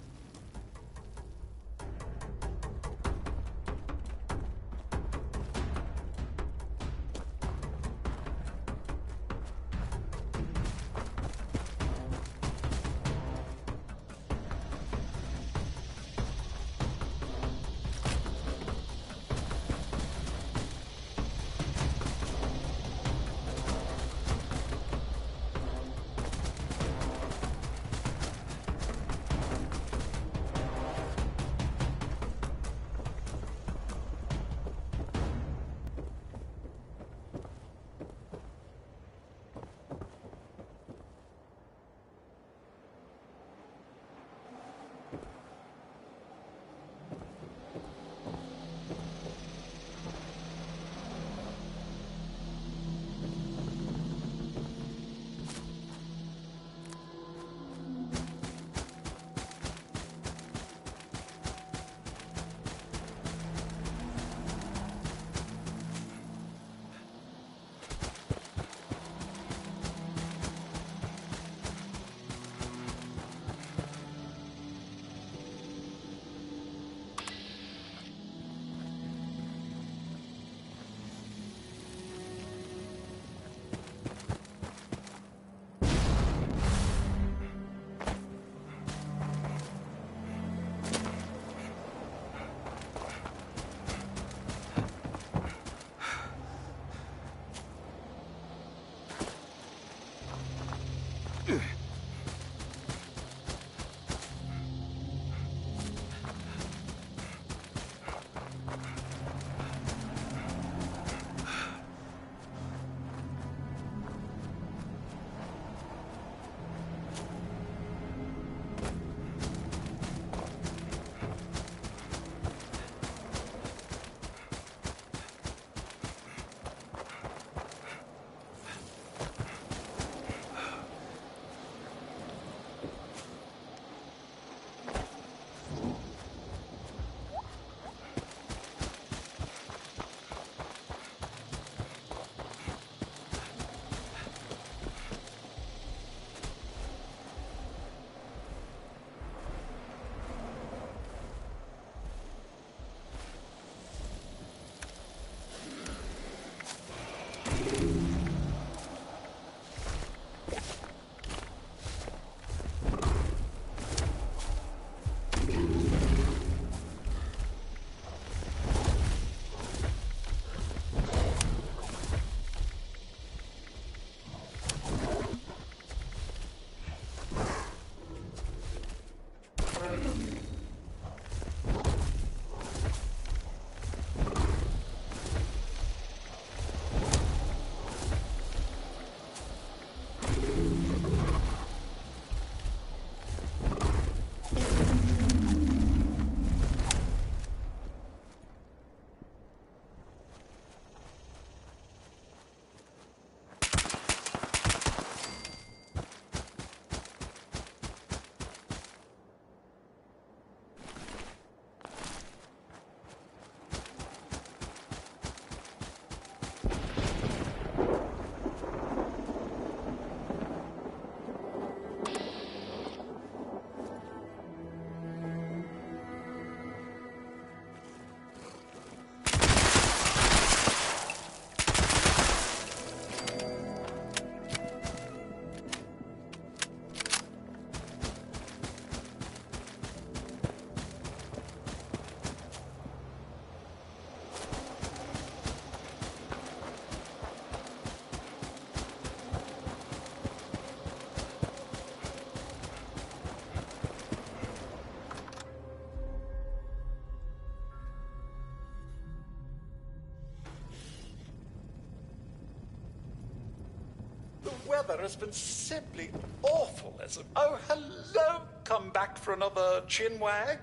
The weather has been simply awful as of... Oh, hello! Come back for another chin wag?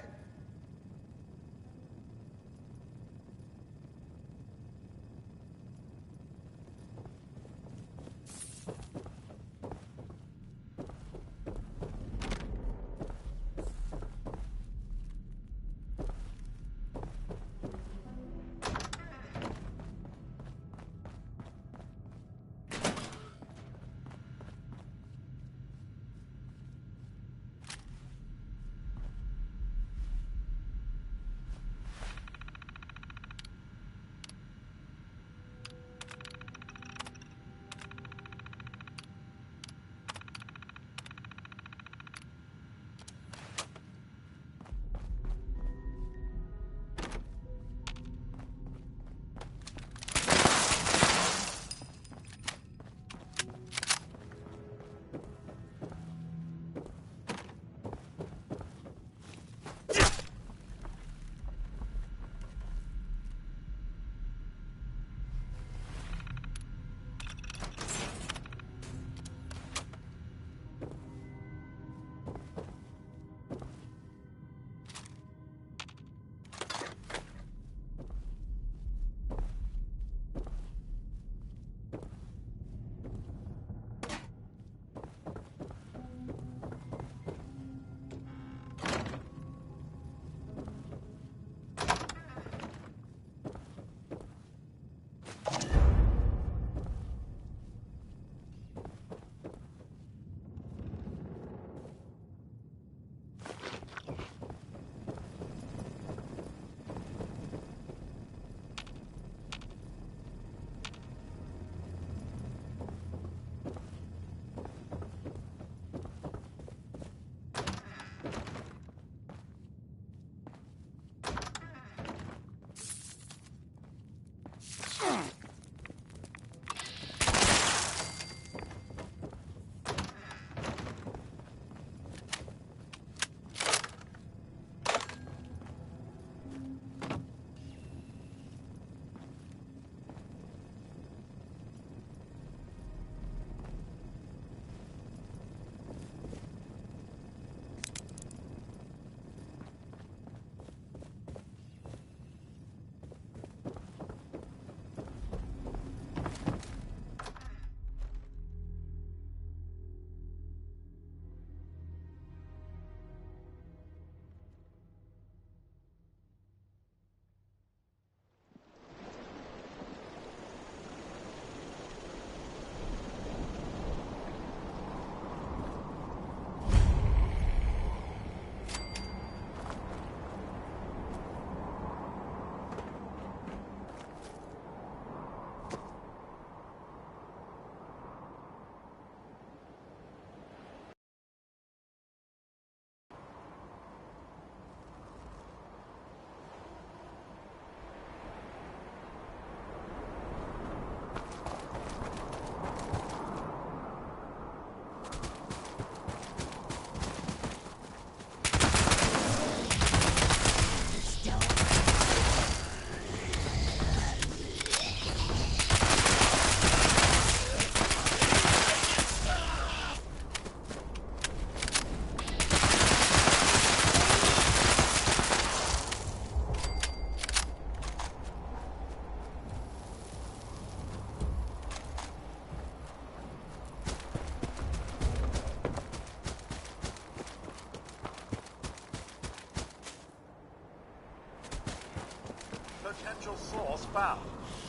potential source found.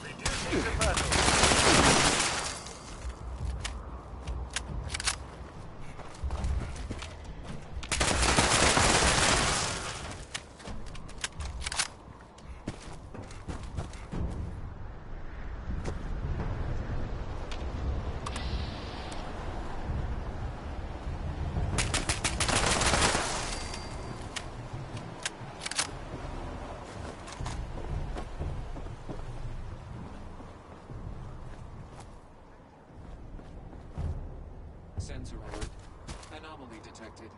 Reducing diverter. Sensor alert. Anomaly detected.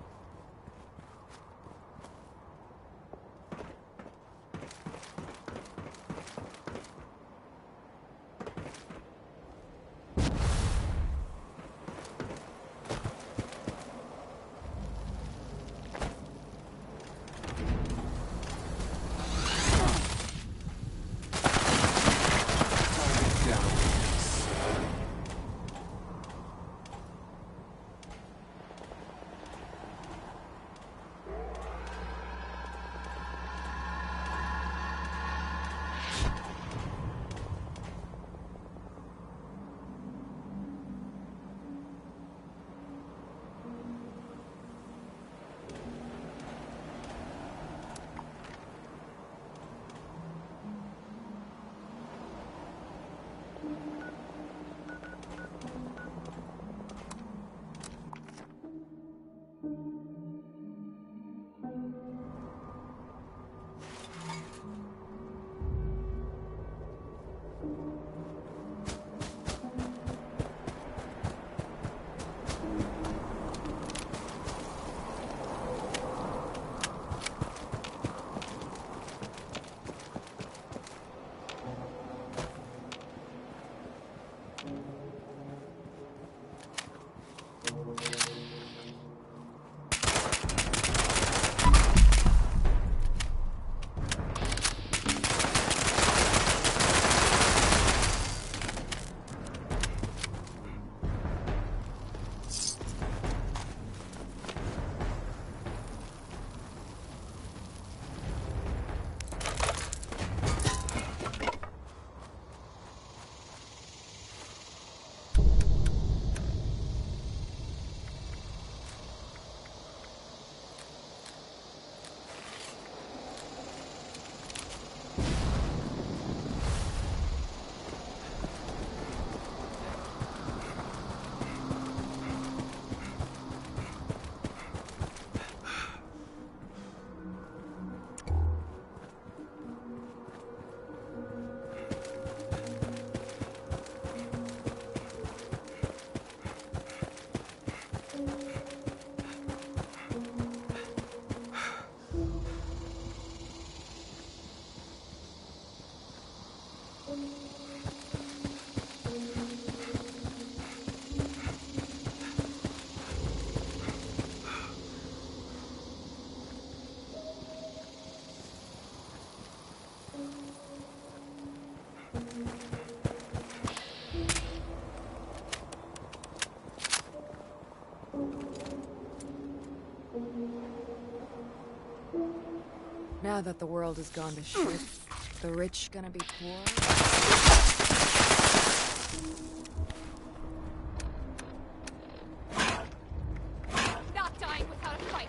Now that the world has gone to shit, the rich gonna be poor? Not dying without a fight.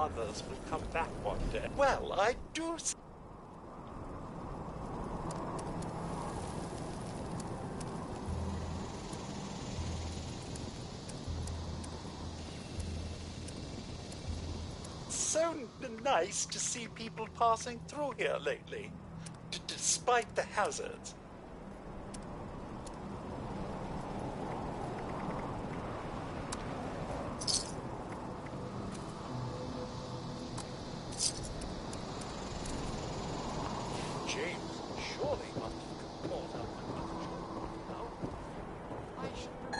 others will come back one day. Well, I do... So nice to see people passing through here lately, despite the hazards. James surely must have caught up with no? I should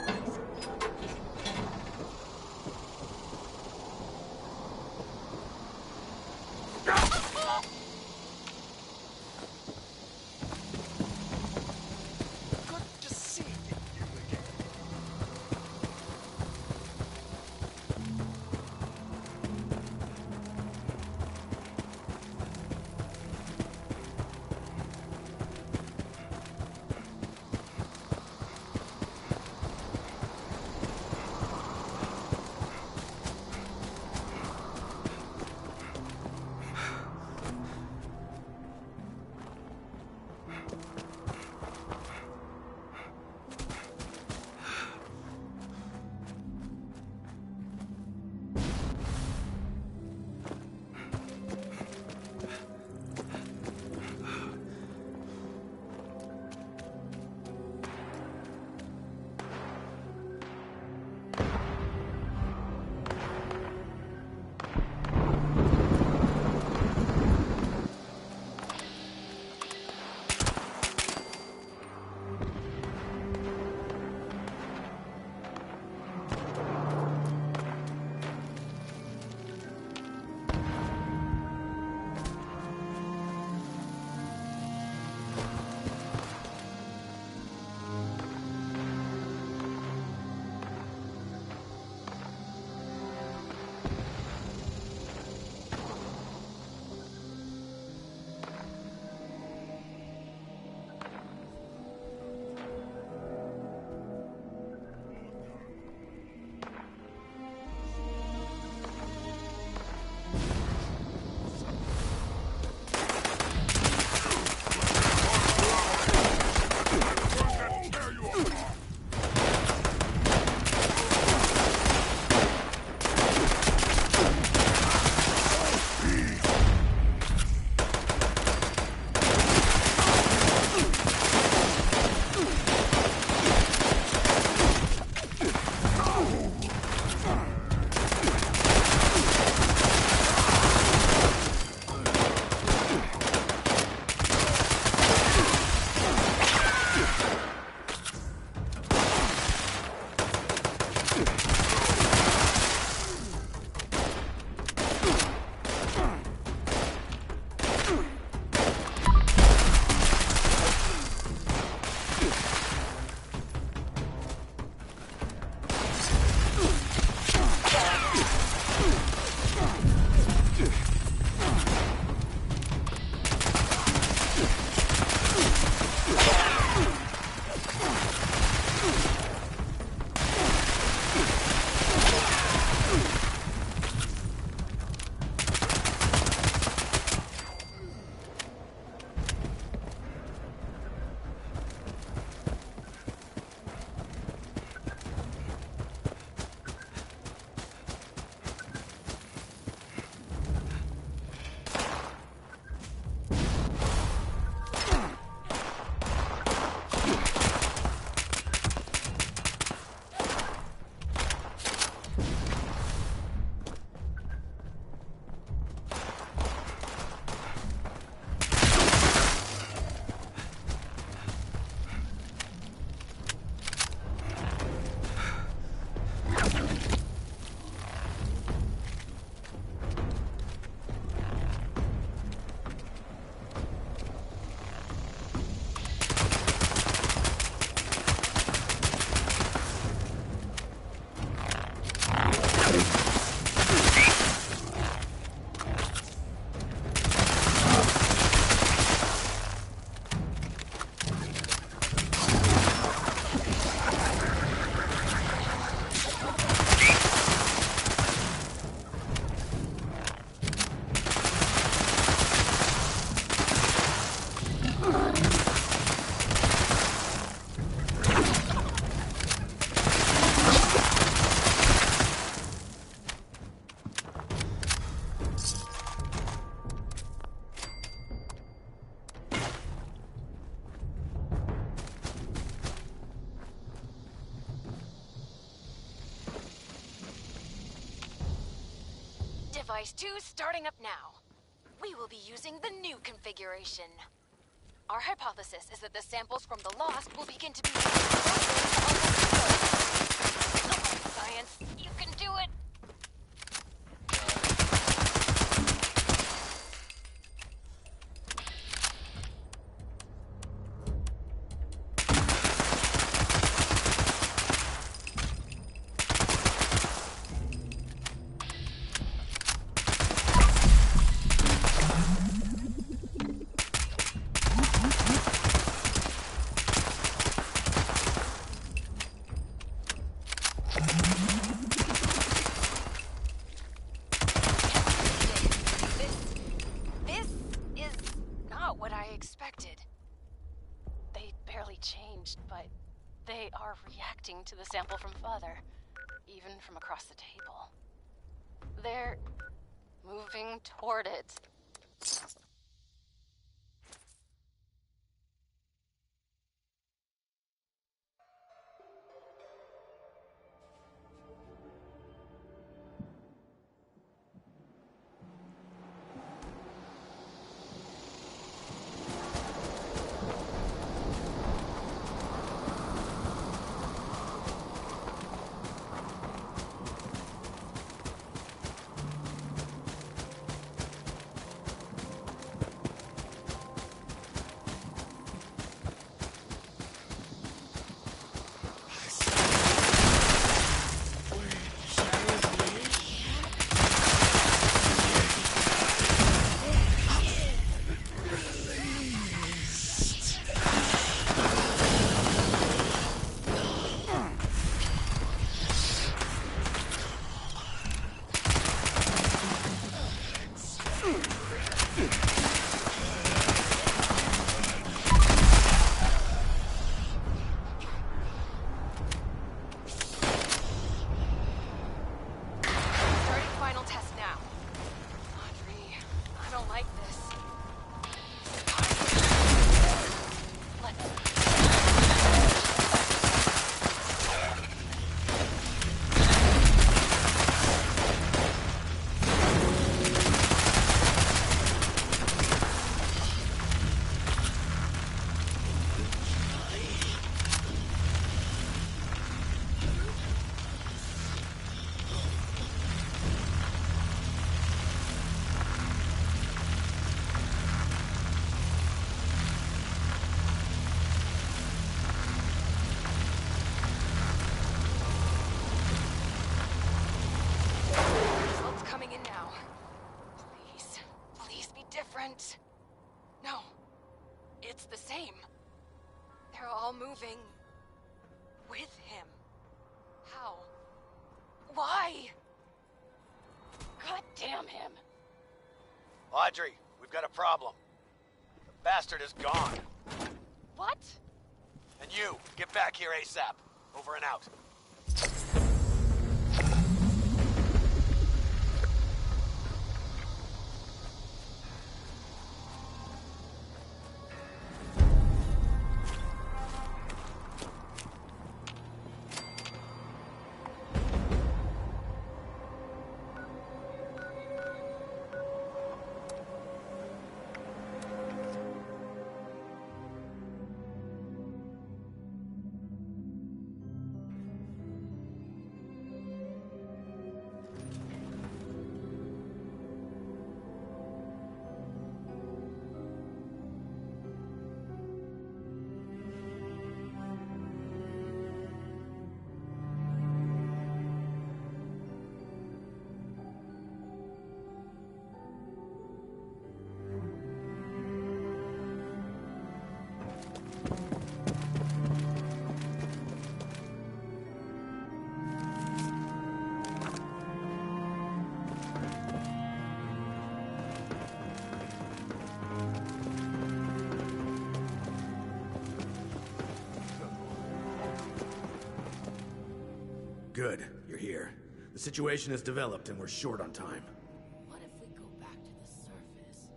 Device 2 starting up now. We will be using the new configuration. Our hypothesis is that the samples from the Lost will begin to be... Come on, science. You can do it! But they are reacting to the sample from Father, even from across the table. They're moving toward it. No, it's the same. They're all moving with him. How? Why? God damn him. Audrey, we've got a problem. The bastard is gone. What? And you, get back here ASAP. Over and out. Good, you're here. The situation has developed and we're short on time. What if we go back to the surface?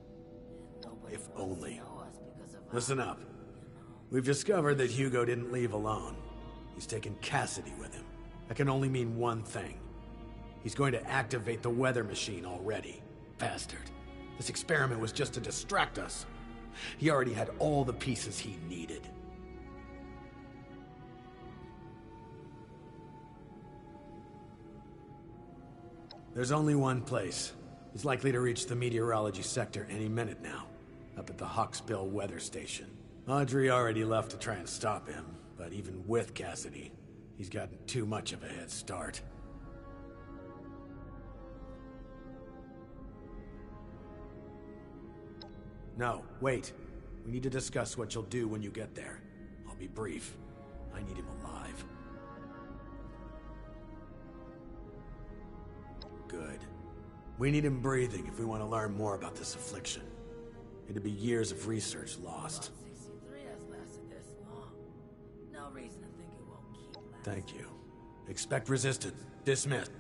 And nobody If will only. know us because of Listen up. We've discovered that Hugo didn't leave alone. He's taken Cassidy with him. That can only mean one thing. He's going to activate the weather machine already. Bastard. This experiment was just to distract us. He already had all the pieces he needed. There's only one place. He's likely to reach the meteorology sector any minute now, up at the Hawksbill weather station. Audrey already left to try and stop him, but even with Cassidy, he's gotten too much of a head start. No, wait. We need to discuss what you'll do when you get there. I'll be brief. I need him alive. Good. We need him breathing if we want to learn more about this affliction. It'd be years of research lost. 63 has lasted this long. No reason to think it won't keep lasting. Thank you. Expect resistance. Dismissed.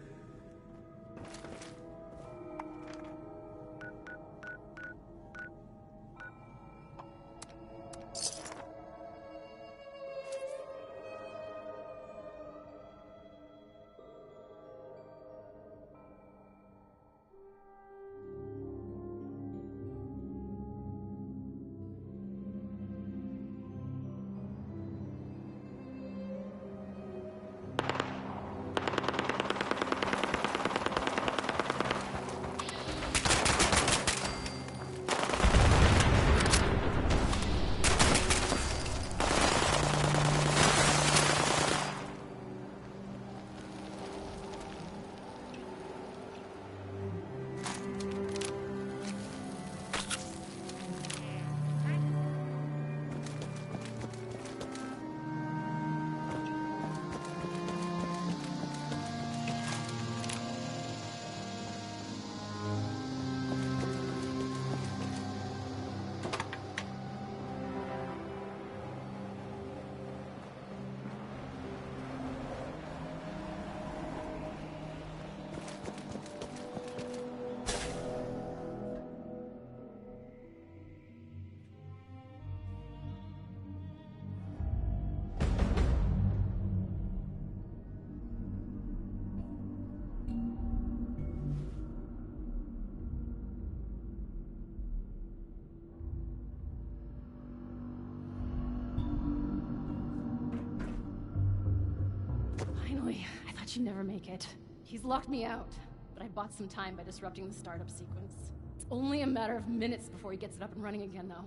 She'd never make it. He's locked me out, but I bought some time by disrupting the startup sequence. It's only a matter of minutes before he gets it up and running again, though.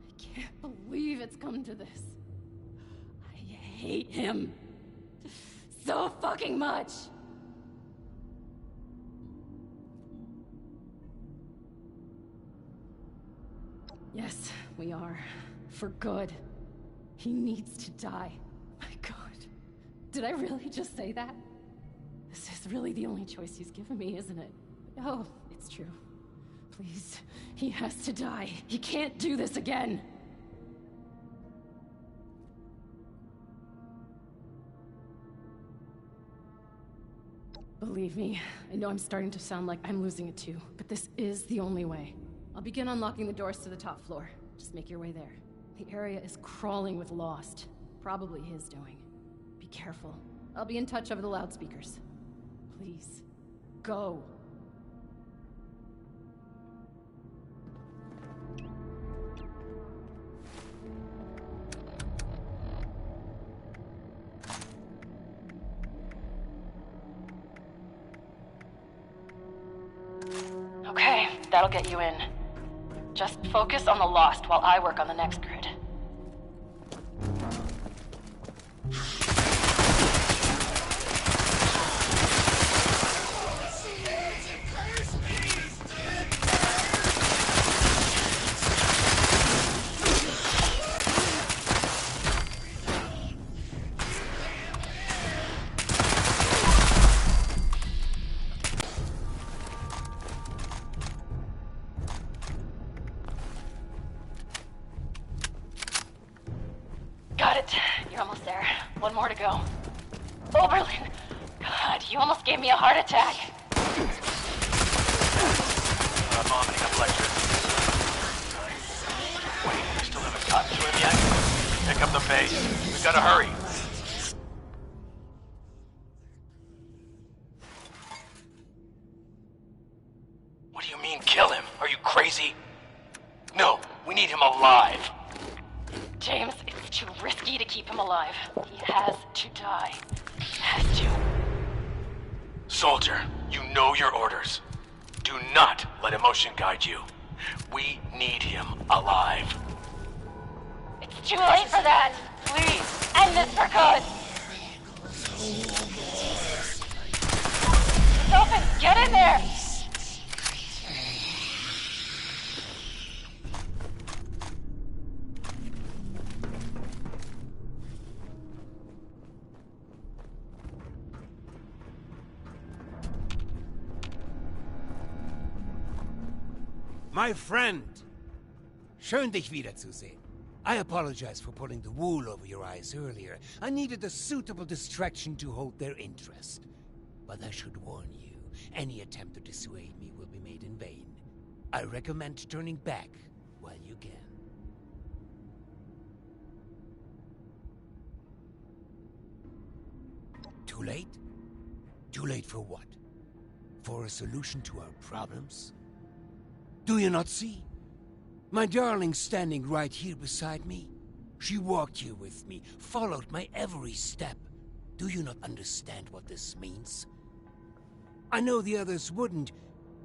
I can't believe it's come to this. I hate him. So fucking much! Yes, we are. For good. He needs to die. My God. Did I really just say that? This is really the only choice he's given me, isn't it? Oh, it's true. Please, he has to die. He can't do this again. Believe me, I know I'm starting to sound like I'm losing it too, but this is the only way. I'll begin unlocking the doors to the top floor. Just make your way there. The area is crawling with Lost. Probably his doing. Be careful. I'll be in touch over the loudspeakers. Please, go. Okay, that'll get you in. Just focus on the Lost while I work on the next grid. Got it. You're almost there. One more to go. Oberlin! God, you almost gave me a heart attack. I'm vomiting up electricity. Wait, we still haven't gotten to him yet? Pick up the pace. We gotta hurry. do you mean kill him? Are you crazy? No, we need him alive. James, it's too risky to keep him alive. He has to die. Has to. Soldier, you know your orders. Do not let emotion guide you. We need him alive. It's too late for that. Please, end this for good. It's open. Get in there. My friend! Schön, dich wiederzusehen. I apologize for pulling the wool over your eyes earlier. I needed a suitable distraction to hold their interest. But I should warn you, any attempt to dissuade me will be made in vain. I recommend turning back while you can. Too late? Too late for what? For a solution to our problems? Do you not see? My darling standing right here beside me. She walked here with me, followed my every step. Do you not understand what this means? I know the others wouldn't,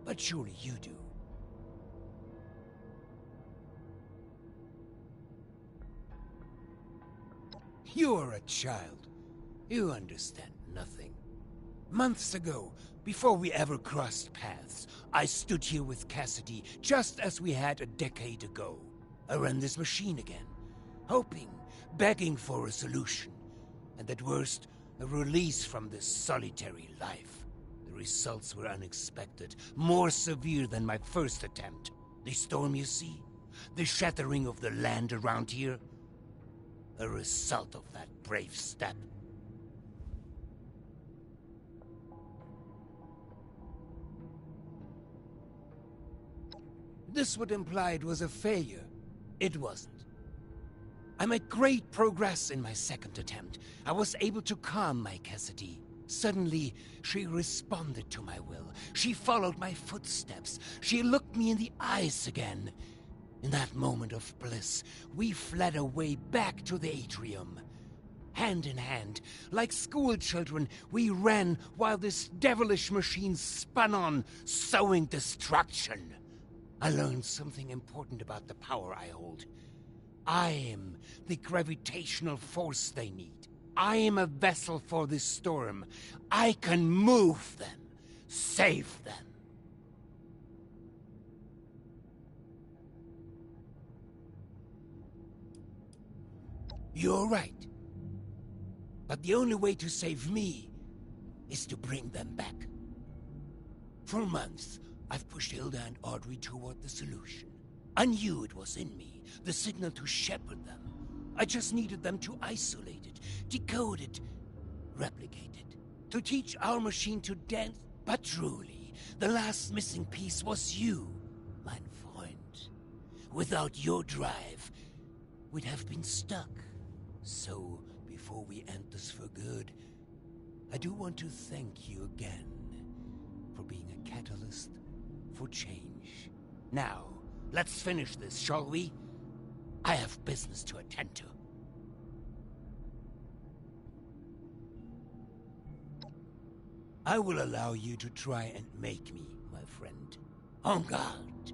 but surely you do. You're a child. You understand nothing. Months ago, before we ever crossed paths, I stood here with Cassidy, just as we had a decade ago. I ran this machine again, hoping, begging for a solution, and at worst, a release from this solitary life. The results were unexpected, more severe than my first attempt. The storm, you see? The shattering of the land around here? A result of that brave step. This would imply it was a failure. It wasn't. I made great progress in my second attempt. I was able to calm my Cassidy. Suddenly, she responded to my will. She followed my footsteps. She looked me in the eyes again. In that moment of bliss, we fled away back to the atrium. Hand in hand, like school children, we ran while this devilish machine spun on, sowing destruction. I learned something important about the power I hold. I am the gravitational force they need. I am a vessel for this storm. I can move them, save them. You're right. But the only way to save me is to bring them back. For months, I've pushed Hilda and Audrey toward the solution. I knew it was in me, the signal to shepherd them. I just needed them to isolate it, decode it, replicate it, to teach our machine to dance. But truly, the last missing piece was you, mein Freund. Without your drive, we'd have been stuck. So, before we end this for good, I do want to thank you again for being a catalyst for change. Now, let's finish this, shall we? I have business to attend to. I will allow you to try and make me, my friend. En garde.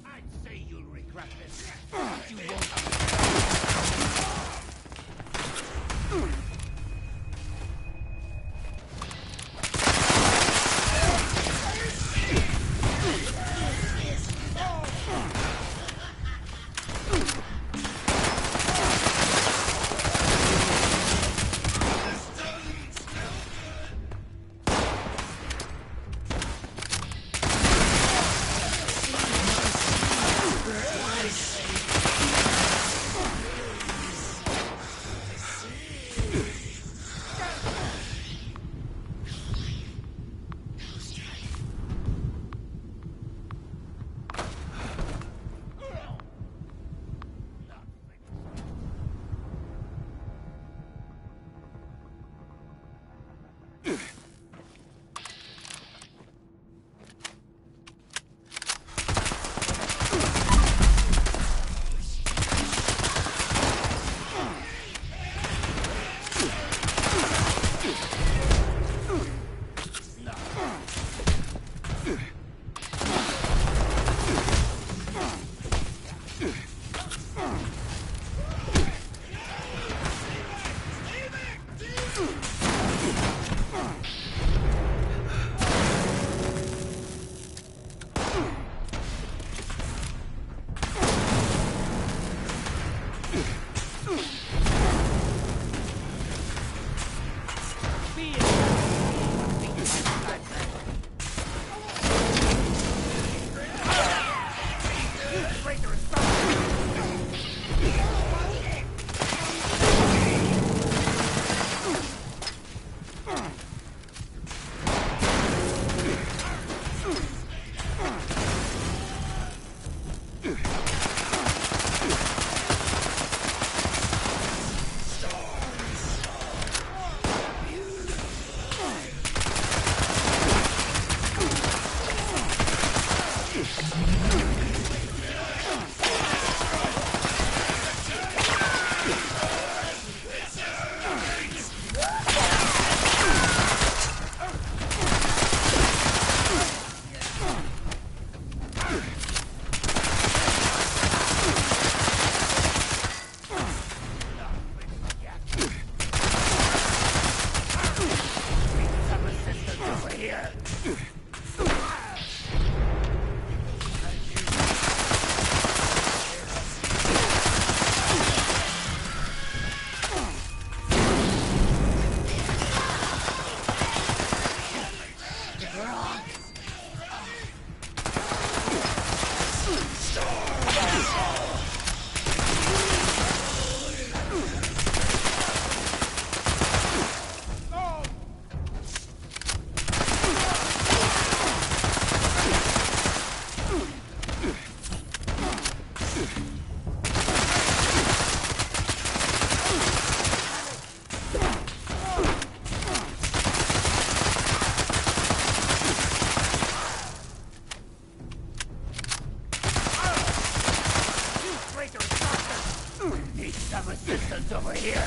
I'd say you'll regret this. You won't. Need some assistance over here.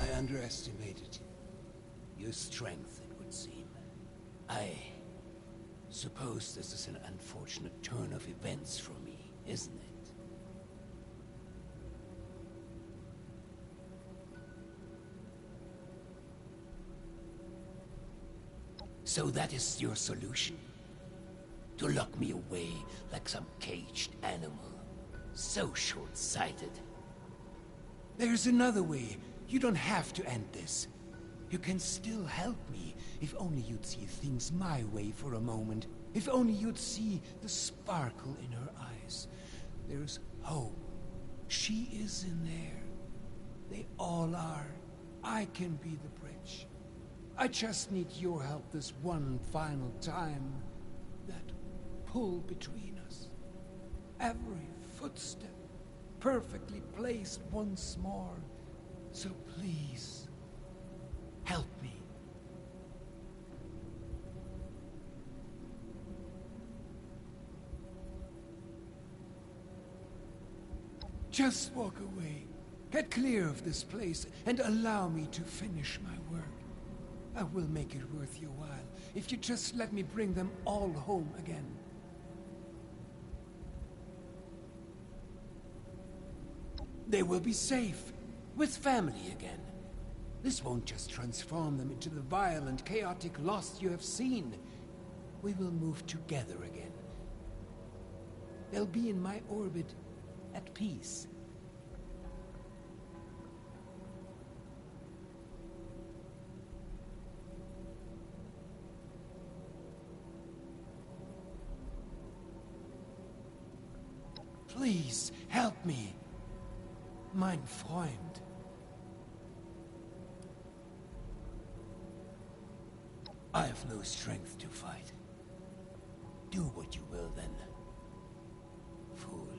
I underestimated your strength, it would seem. I suppose this is an unfortunate turn of events for me, isn't it? So that is your solution? To lock me away like some caged animal? So short-sighted. There's another way. You don't have to end this. You can still help me, if only you'd see things my way for a moment. If only you'd see the sparkle in her eyes. There's hope. She is in there. They all are. I can be the bridge. I just need your help this one final time. That pull between us. Every footstep perfectly placed once more. So please, help me. Just walk away. Get clear of this place and allow me to finish my work. I will make it worth your while if you just let me bring them all home again. They will be safe, with family again. This won't just transform them into the violent, chaotic lost you have seen. We will move together again. They'll be in my orbit, at peace. Please, help me. Mein Freund. I have no strength to fight. Do what you will then. Fool.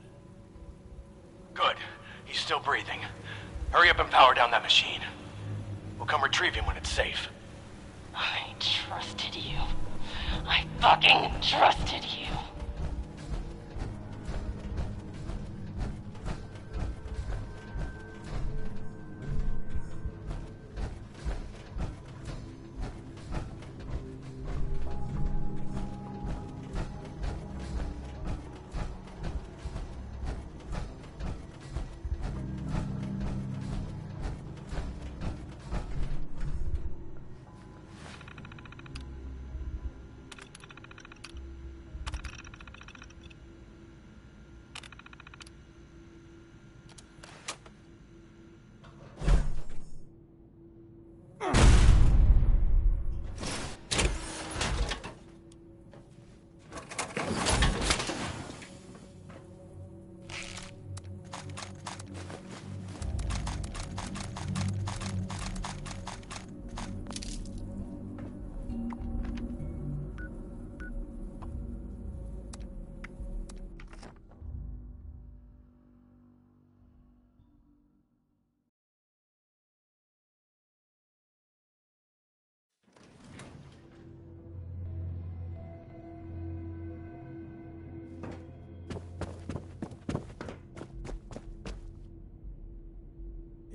Good. He's still breathing. Hurry up and power down that machine. We'll come retrieve him when it's safe. I trusted you. I fucking trusted you.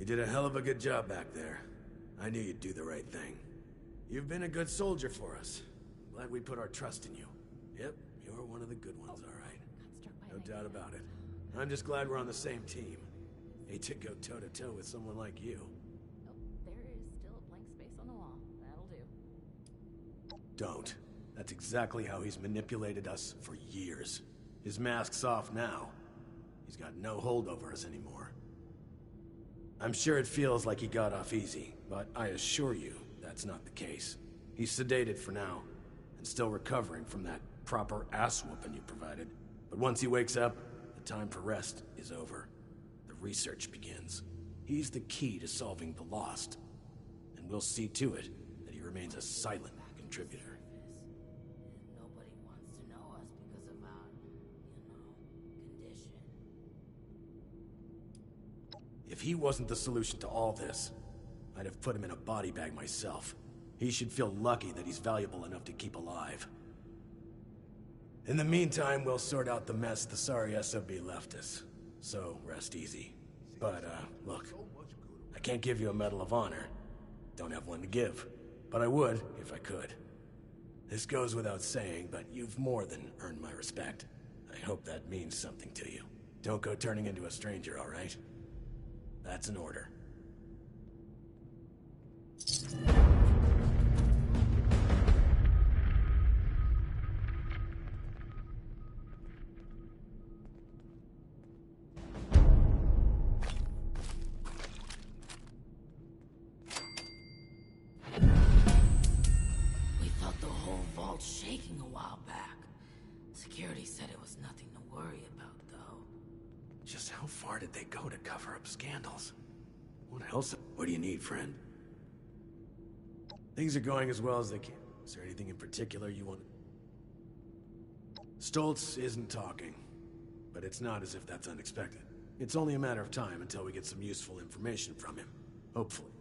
You did a hell of a good job back there. I knew you'd do the right thing. You've been a good soldier for us. Glad we put our trust in you. Yep, you're one of the good ones, all right. No doubt about it. I'm just glad we're on the same team. Hate to go toe-to-toe with someone like you. Oh, there is still a blank space on the wall. That'll do. Don't. That's exactly how he's manipulated us for years. His mask's off now. He's got no hold over us anymore. I'm sure it feels like he got off easy, but I assure you that's not the case. He's sedated for now, and still recovering from that proper ass-whooping you provided. But once he wakes up, the time for rest is over. The research begins. He's the key to solving the Lost, and we'll see to it that he remains a silent contributor. Nobody wants to know us because of our, condition. If he wasn't the solution to all this, I'd have put him in a body bag myself. He should feel lucky that he's valuable enough to keep alive. In the meantime, we'll sort out the mess the sorry SOB left us. So, rest easy. But, look, I can't give you a Medal of Honor. Don't have one to give. But I would, if I could. This goes without saying, but you've more than earned my respect. I hope that means something to you. Don't go turning into a stranger, all right? That's an order. We thought the whole vault's shaking a while back. Security said it was nothing to worry about, though. Just how far did they go to cover up scandals? What else? What do you need, friend? Things are going as well as they can. Is there anything in particular you want? Stoltz isn't talking, but it's not as if that's unexpected. It's only a matter of time until we get some useful information from him. Hopefully.